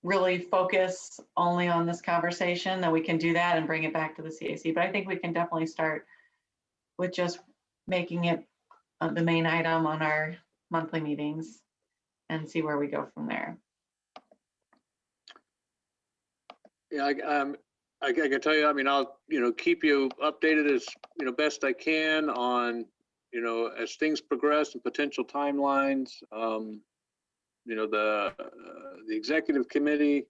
really focus only on this conversation, then we can do that and bring it back to the CAC. But I think we can definitely start with just making it the main item on our monthly meetings and see where we go from there. Yeah, I can tell you, I mean, I'll, keep you updated as, best I can on, as things progress and potential timelines. The executive committee,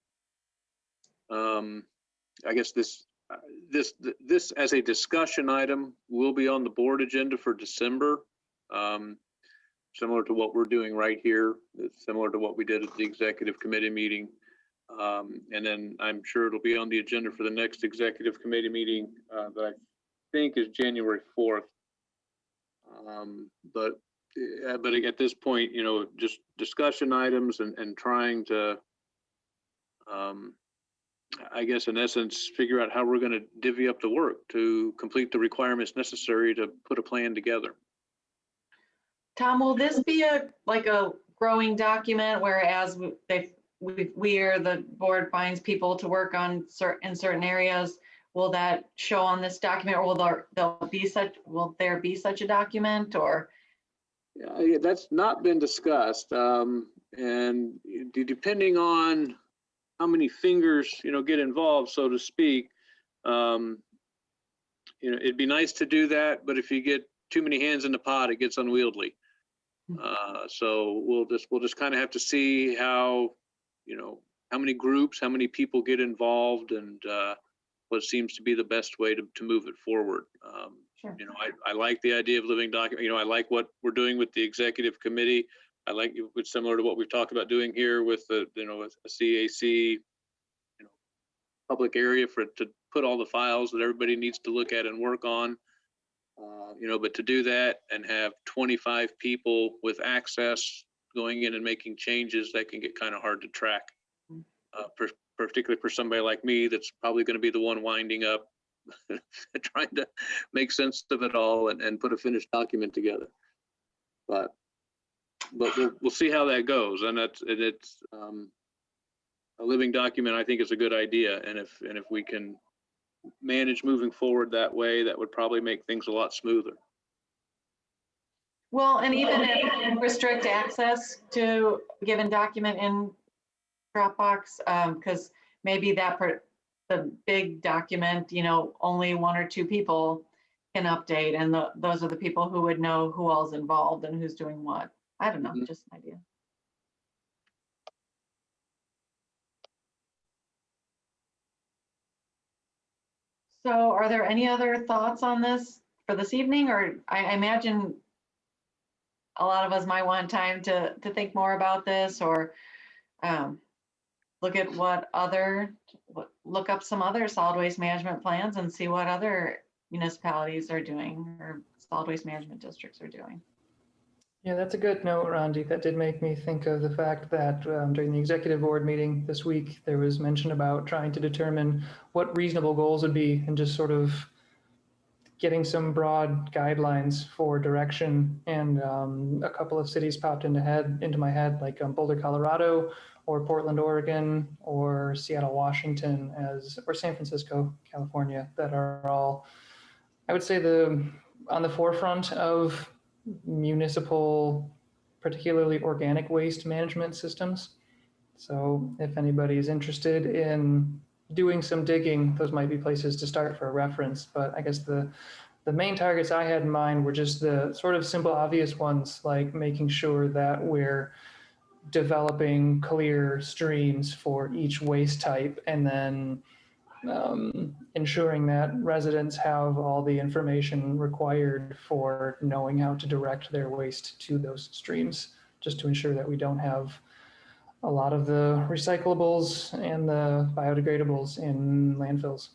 I guess this as a discussion item will be on the board agenda for December. similar to what we're doing right here. It's similar to what we did at the executive committee meeting. And then I'm sure it'll be on the agenda for the next executive committee meeting that I think is January 4th. But at this point, you know, just discussion items and trying to, I guess in essence, figure out how we're going to divvy up the work to complete the requirements necessary to put a plan together. Tom, will this be like a growing document, whereas we or the board finds people to work on in certain areas? Will that show on this document, or will there be such a document, or? Yeah, that's not been discussed, and depending on how many fingers, you know, get involved, so to speak, you know, it'd be nice to do that, but if you get too many hands in the pot, it gets unwieldy. So we'll just kind of have to see how, you know, how many groups, how many people get involved, and what seems to be the best way to move it forward. Sure. You know, I like the idea of living document. You know, I like what we're doing with the executive committee. I like it's similar to what we've talked about doing here with the, you know, with a CAC, you know, public area for it to put all the files that everybody needs to look at and work on. You know, but to do that and have 25 people with access going in and making changes, that can get kind of hard to track, particularly for somebody like me that's probably going to be the one winding up trying to make sense of it all and put a finished document together. But we'll see how that goes, and it's a living document. I think is a good idea, and if we can manage moving forward that way, that would probably make things a lot smoother. Well, and even if restrict access to a given document in Dropbox, because maybe the big document, you know, only 1 or 2 people can update, and those are the people who would know who all's involved and who's doing what. I don't know, just an idea. So are there any other thoughts on this for this evening? Or I imagine a lot of us might want time to think more about this, or look at look up some other solid waste management plans and see what other municipalities are doing or solid waste management districts are doing. Yeah, that's a good note, Rondi. That did make me think of the fact that during the executive board meeting this week, there was mention about trying to determine what reasonable goals would be and just sort of getting some broad guidelines for direction. And a couple of cities popped into my head, like Boulder, Colorado, or Portland, Oregon, or Seattle, Washington, or San Francisco, California, that are all, I would say, on the forefront of municipal, particularly organic waste management systems. So if anybody is interested in doing some digging, those might be places to start for a reference. But I guess the main targets I had in mind were just the sort of simple, obvious ones, like making sure that we're developing clear streams for each waste type, and then ensuring that residents have all the information required for knowing how to direct their waste to those streams, just to ensure that we don't have a lot of the recyclables and the biodegradables in landfills.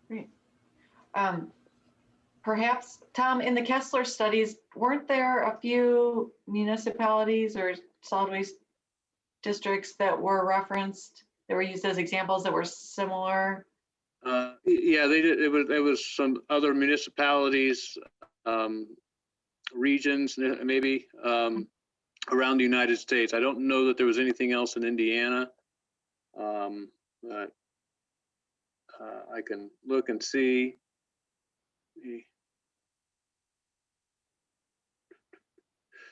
Great. Perhaps, Tom, in the Kessler studies, weren't there a few municipalities or solid waste districts that were referenced, that were used as examples that were similar? Yeah, they did. It was some other municipalities, regions, maybe around the United States. I don't know that there was anything else in Indiana, but I can look and see.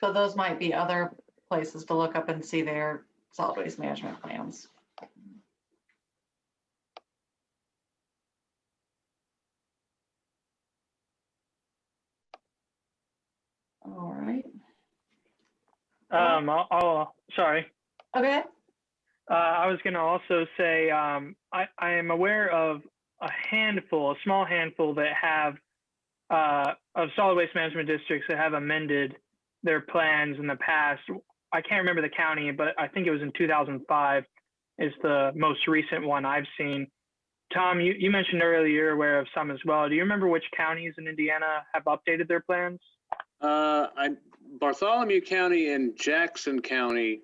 So those might be other places to look up and see their solid waste management plans. All right. Sorry. Okay. I was going to also say I am aware of a small handful that have of solid waste management districts that have amended their plans in the past. I can't remember the county, but I think it was in 2005 is the most recent one I've seen. Tom, you mentioned earlier you're aware of some as well. Do you remember which counties in Indiana have updated their plans? Bartholomew County and Jackson County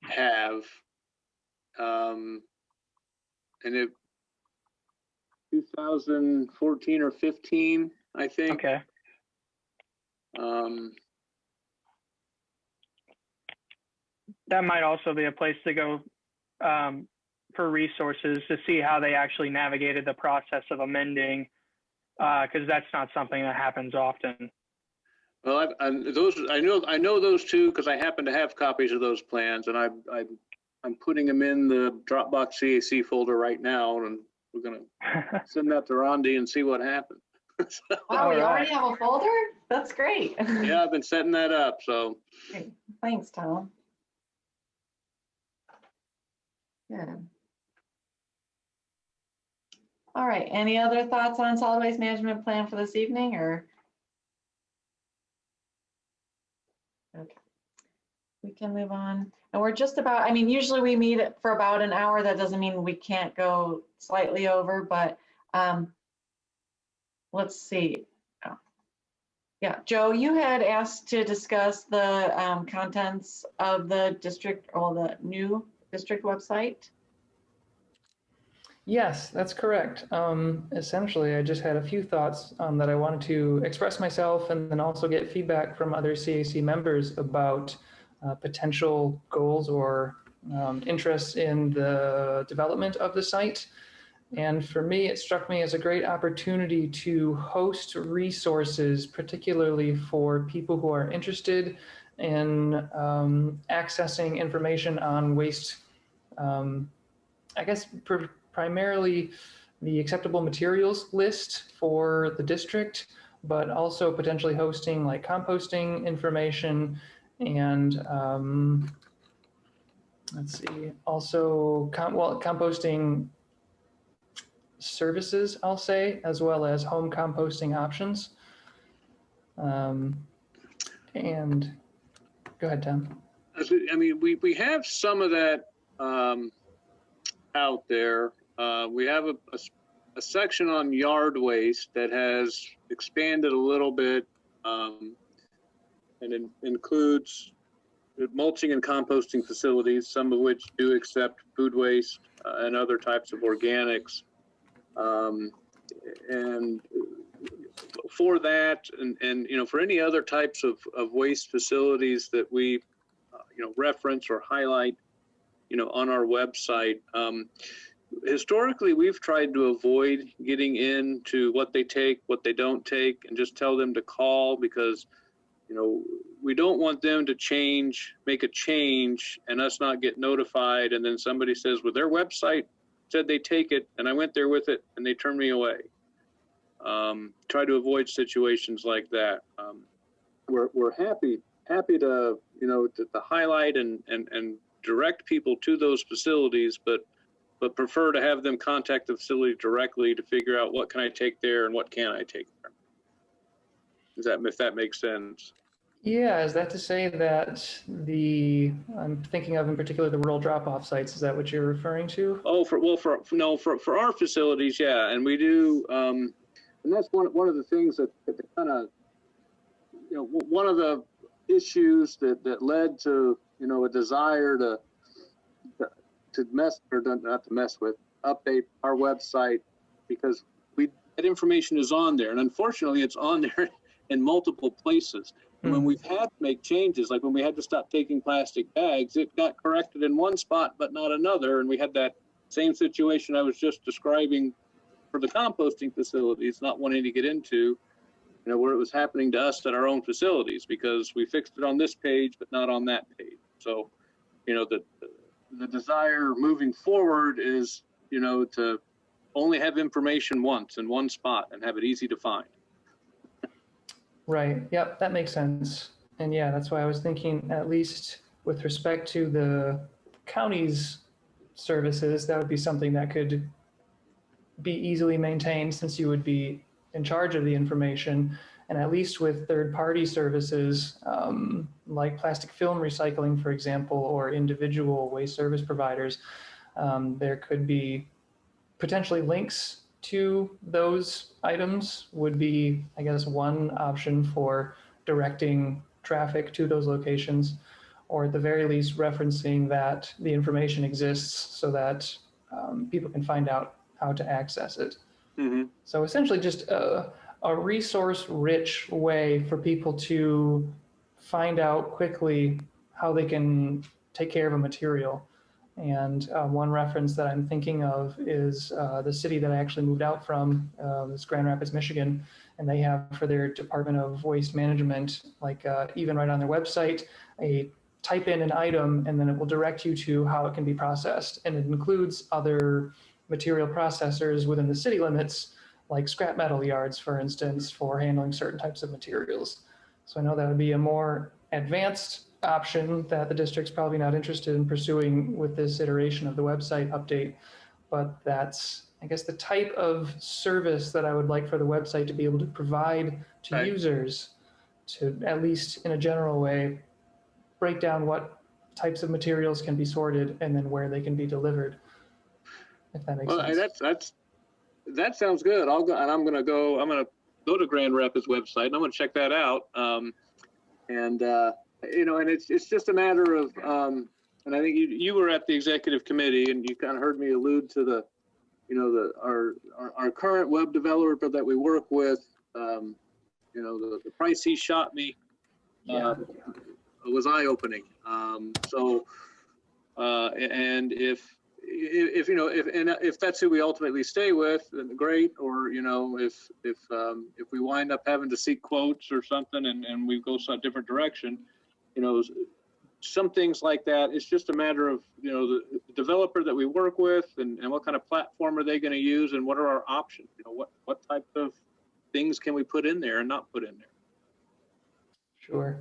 have, and it 2014 or 15, I think. Okay. That might also be a place to go for resources to see how they actually navigated the process of amending, because that's not something that happens often. Well, I know those two because I happen to have copies of those plans, and I'm putting them in the Dropbox CAC folder right now, and we're gonna send that to Rondi and see what happens. Wow, we All already right. have a folder? That's great. Yeah, I've been setting that up, so. Great. Thanks, Tom. Good. All right, any other thoughts on solid waste management plan for this evening, or? Okay, we can move on. And we're just about, I mean, usually we meet for about an hour. That doesn't mean we can't go slightly over, but let's see. Oh. Yeah, Joe, you had asked to discuss the contents of the district or the new district website. Yes, that's correct. Essentially, I just had a few thoughts that I wanted to express myself and then also get feedback from other CAC members about potential goals or interests in the development of the site. And for me, it struck me as a great opportunity to host resources, particularly for people who are interested in accessing information on waste, I guess, primarily the acceptable materials list for the district, but also potentially hosting like composting information and let's see, also composting services, I'll say, as well as home composting options. And go ahead, Tom. I mean, we have some of that out there. We have a section on yard waste that has expanded a little bit, and it includes mulching and composting facilities, some of which do accept food waste and other types of organics. And for that, and you know, for any other types of waste facilities that we you know, reference or highlight, you know, on our website. Historically, we've tried to avoid getting into what they take, what they don't take, and just tell them to call, because, you know, we don't want them to make a change and us not get notified. And then somebody says, well, their website said they take it and I went there with it and they turned me away. Try to avoid situations like that. We're happy to, you know, to highlight and direct people to those facilities, but prefer to have them contact the facility directly to figure out what can I take there and what can't I take there. If that makes sense. Yeah, is that to say that I'm thinking of in particular the rural drop-off sites, is that what you're referring to? Oh, for our facilities, yeah, and we do, and that's one of the things that kind of, you know, one of the issues that led to, you know, a desire to mess, or not to mess with, update our website, because that information is on there, and unfortunately it's on there in multiple places. And when we've had to make changes, like when we had to stop taking plastic bags, it got corrected in one spot but not another, and we had that same situation I was just describing for the composting facilities, not wanting to get into, you know, where it was happening to us at our own facilities because we fixed it on this page but not on that page. So, you know, the desire moving forward is, you know, to only have information once in one spot and have it easy to find. Right, yep, that makes sense. And yeah, that's why I was thinking, at least with respect to the county's services, that would be something that could be easily maintained since you would be in charge of the information. And at least with third-party services like plastic film recycling, for example, or individual waste service providers, there could be potentially links to those items would be, I guess, one option for directing traffic to those locations, or at the very least referencing that the information exists so that people can find out how to access it. Mm-hmm. So essentially just a resource-rich way for people to find out quickly how they can take care of a material. And one reference that I'm thinking of is the city that I actually moved out from, is Grand Rapids, Michigan, and they have for their Department of Waste Management, like even right on their website, type in an item and then it will direct you to how it can be processed. And it includes other material processors within the city limits, like scrap metal yards, for instance, for handling certain types of materials. So I know that would be a more advanced option that the district's probably not interested in pursuing with this iteration of the website update, but that's, I guess, the type of service that I would like for the website to be able to provide to Right. users to, at least in a general way, break down what types of materials can be sorted and then where they can be delivered, if that makes sense. That sounds good. I'll go, and I'm gonna go to Grand Rapids website and I'm gonna check that out. You know, and it's just a matter of, and I think you were at the executive committee and you kind of heard me allude to the, you know, our current web developer that we work with. You know, the price he shot me was eye-opening. And if you know, if that's who we ultimately stay with, then great. Or, you know, if we wind up having to seek quotes or something and we go some different direction, you know, some things like that, it's just a matter of, you know, the developer that we work with and what kind of platform are they going to use and what are our options? You know, what type of things can we put in there and not put in there? Sure.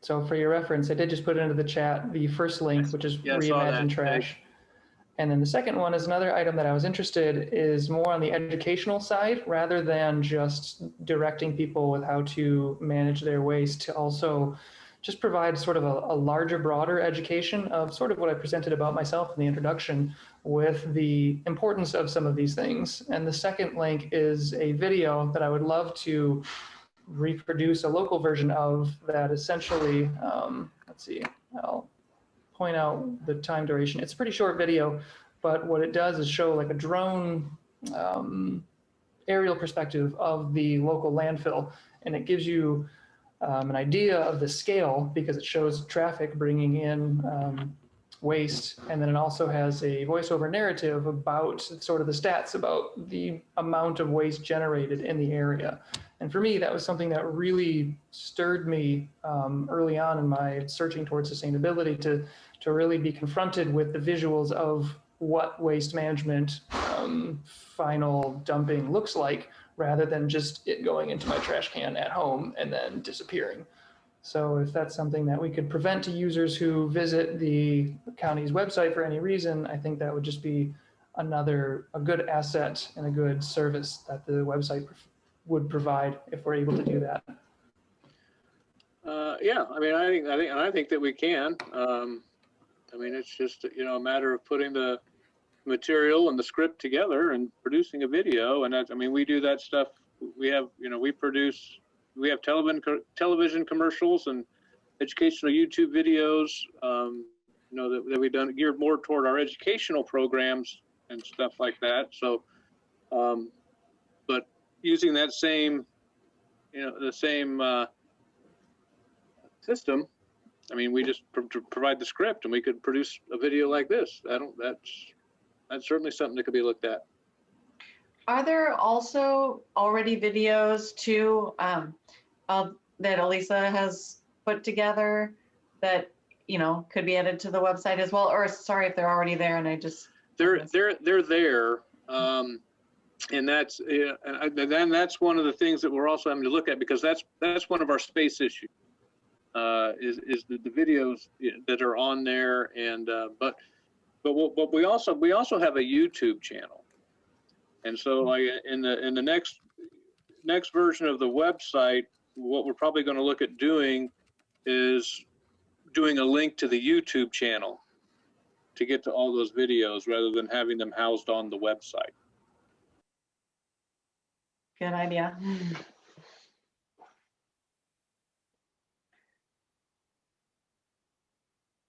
So for your reference, I did just put into the chat the first link, which is Reimagine Trash. And then the second one is another item that I was interested is more on the educational side, rather than just directing people with how to manage their waste, to also just provide sort of a larger, broader education of sort of what I presented about myself in the introduction with the importance of some of these things. And the second link is a video that I would love to reproduce a local version of that essentially, let's see, I'll point out the time duration. It's a pretty short video, but what it does is show like a drone aerial perspective of the local landfill. And it gives you an idea of the scale because it shows traffic bringing in waste. And then it also has a voiceover narrative about sort of the stats about the amount of waste generated in the area. And for me, that was something that really stirred me early on in my searching towards sustainability, to really be confronted with the visuals of what waste management final dumping looks like, rather than just it going into my trash can at home and then disappearing. So if that's something that we could prevent to users who visit the county's website for any reason, I think that would just be a good asset and a good service that the website would provide if we're able to do that. Yeah, I mean, I think that we can. I mean, it's just, you know, a matter of putting the material and the script together and producing a video. And that's, I mean, we do that stuff. We have, you know, we have television commercials and educational YouTube videos, you know, that we've done geared more toward our educational programs and stuff like that. So, but using that same, you know, the same system, I mean, we just provide the script and we could produce a video like this. That's certainly something that could be looked at. Are there also already videos too that Elisa has put together that, you know, could be added to the website as well? Or sorry if they're already there and I just... They're there. And that's, and then that's one of the things that we're also having to look at, because that's one of our space issues, is the videos that are on there. And, but we also have a YouTube channel. And so like in the next version of the website, what we're probably going to look at doing is doing a link to the YouTube channel to get to all those videos rather than having them housed on the website. Good idea.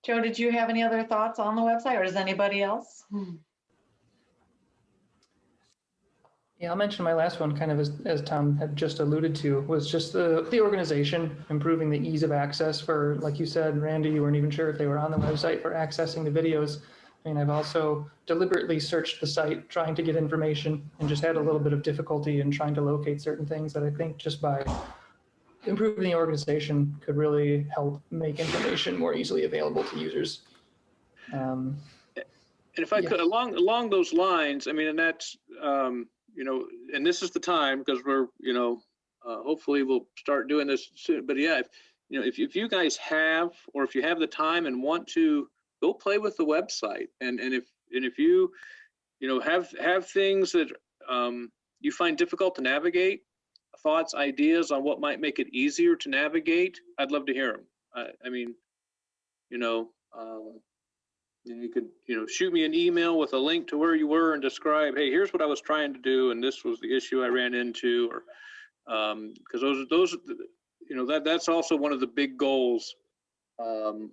Joe, did you have any other thoughts on the website, or does anybody else? Yeah, I'll mention my last one, kind of as Tom had just alluded to, was just the organization, improving the ease of access for, like you said, Randy, you weren't even sure if they were on the website for accessing the videos. I mean, I've also deliberately searched the site trying to get information and just had a little bit of difficulty in trying to locate certain things that I think just by improving the organization could really help make information more easily available to users. And if I could, along those lines, I mean, and that's, you know, and this is the time because we're, you know, hopefully we'll start doing this soon. But yeah, if you guys have, or if you have the time and want to, go play with the website. And if you, you know, have things that you find difficult to navigate, thoughts, ideas on what might make it easier to navigate, I'd love to hear them. I mean, you know, you could, you know, shoot me an email with a link to where you were and describe, hey, here's what I was trying to do, and this was the issue I ran into, or because those, you know, that's also one of the big goals of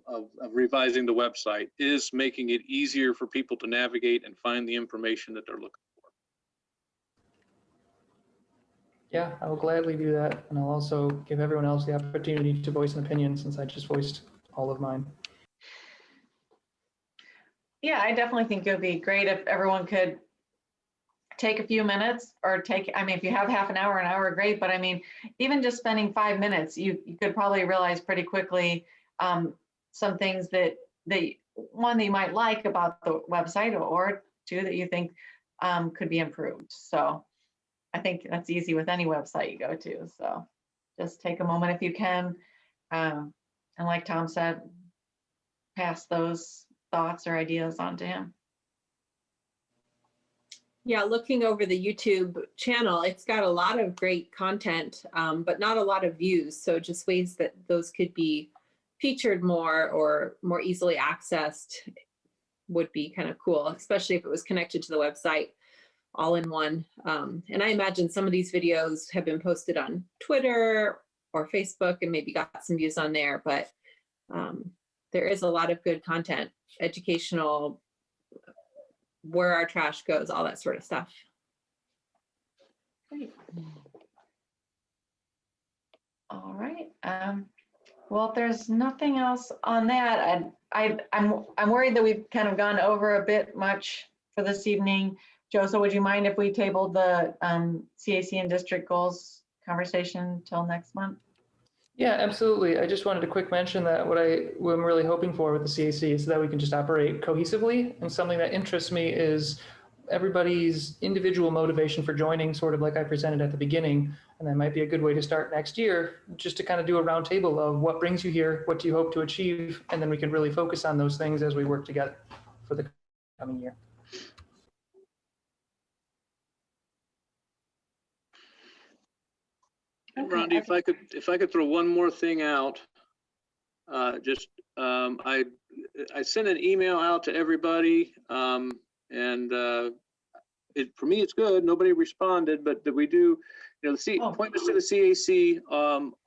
revising the website, is making it easier for people to navigate and find the information that they're looking for. Yeah, I will gladly do that, and I'll also give everyone else the opportunity to voice an opinion since I just voiced all of mine. Yeah, I definitely think it would be great if everyone could take a few minutes, or take, I mean, if you have half an hour, great. But I mean, even just spending 5 minutes, you could probably realize pretty quickly some things that one that you might like about the website, or two that you think could be improved. So I think that's easy with any website you go to. So just take a moment if you can. And like Tom said, pass those thoughts or ideas on to him. Yeah, looking over the YouTube channel, it's got a lot of great content, but not a lot of views. So just ways that those could be featured more or more easily accessed would be kind of cool, especially if it was connected to the website all in one. And I imagine some of these videos have been posted on Twitter or Facebook and maybe got some views on there, but there is a lot of good content, educational, where our trash goes, all that sort of stuff. Great. All right. Well, if there's nothing else on that, I'm worried that we've kind of gone over a bit much for this evening. Joe, so would you mind if we tabled the CAC and district goals conversation till next month? Yeah, absolutely. I just wanted to quick mention that what I'm really hoping for with the CAC is that we can just operate cohesively. And something that interests me is everybody's individual motivation for joining, sort of like I presented at the beginning. And that might be a good way to start next year, just to kind of do a roundtable of what brings you here, what do you hope to achieve, and then we can really focus on those things as we work together for the coming year. Okay, Rondi, if I could throw one more thing out, I sent an email out to everybody, and for me it's good. Nobody responded, but that we do, you know, the appointments to the CAC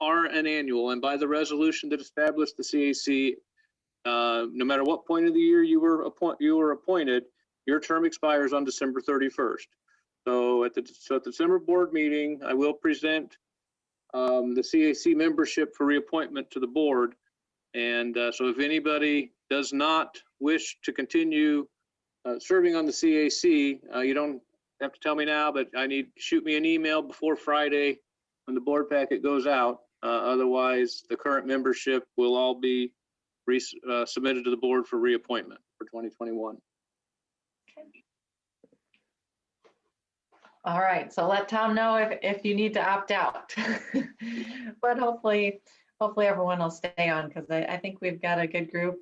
are an annual, and by the resolution that established the CAC, no matter what point of the year you were appointed, your term expires on December 31st. So at the December board meeting, I will present the CAC membership for reappointment to the board. And so if anybody does not wish to continue serving on the CAC, you don't have to tell me now, but shoot me an email before Friday when the board packet goes out. Otherwise, the current membership will all be submitted to the board for reappointment for 2021. All right, so let Tom know if you need to opt out. But hopefully everyone will stay on, because I think we've got a good group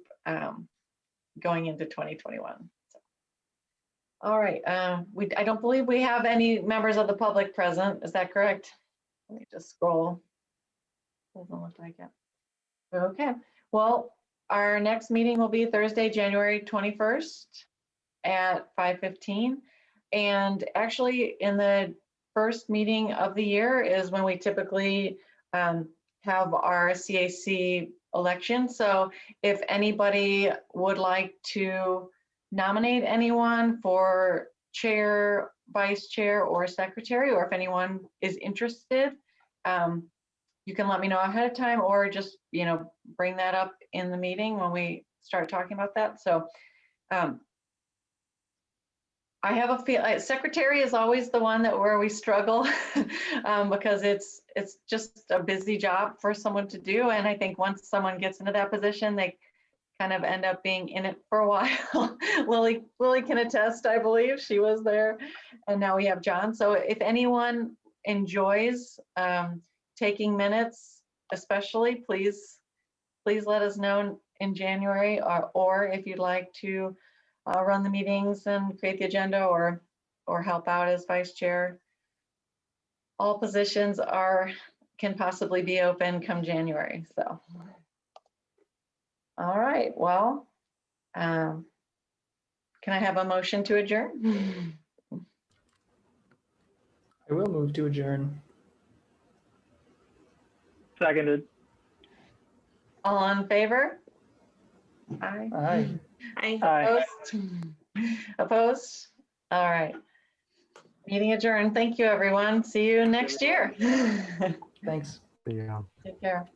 going into 2021. So. All right, I don't believe we have any members of the public present. Is that correct? Let me just scroll. Doesn't look like it. Okay, well, our next meeting will be Thursday, January 21st at 5:15. And actually, in the first meeting of the year is when we typically have our CAC election. So if anybody would like to nominate anyone for chair, vice chair, or secretary, or if anyone is interested, you can let me know ahead of time, or just, bring that up in the meeting when we start talking about that. So I have a feel, secretary is always the one where we struggle because it's just a busy job for someone to do. And I think once someone gets into that position, they kind of end up being in it for a while. Lily can attest, I believe she was there, and now we have John. So if anyone enjoys taking minutes, especially, please let us know in January, or if you'd like to run the meetings and create the agenda, or help out as vice chair. All positions can possibly be open come January. So, all right. Well, can I have a motion to adjourn? I will move to adjourn. Seconded. All in favor? Aye. Aye. Hi. Aye. Opposed? All right. Meeting adjourned. Thank you, everyone. See you next year. Thanks. Yeah. Take care.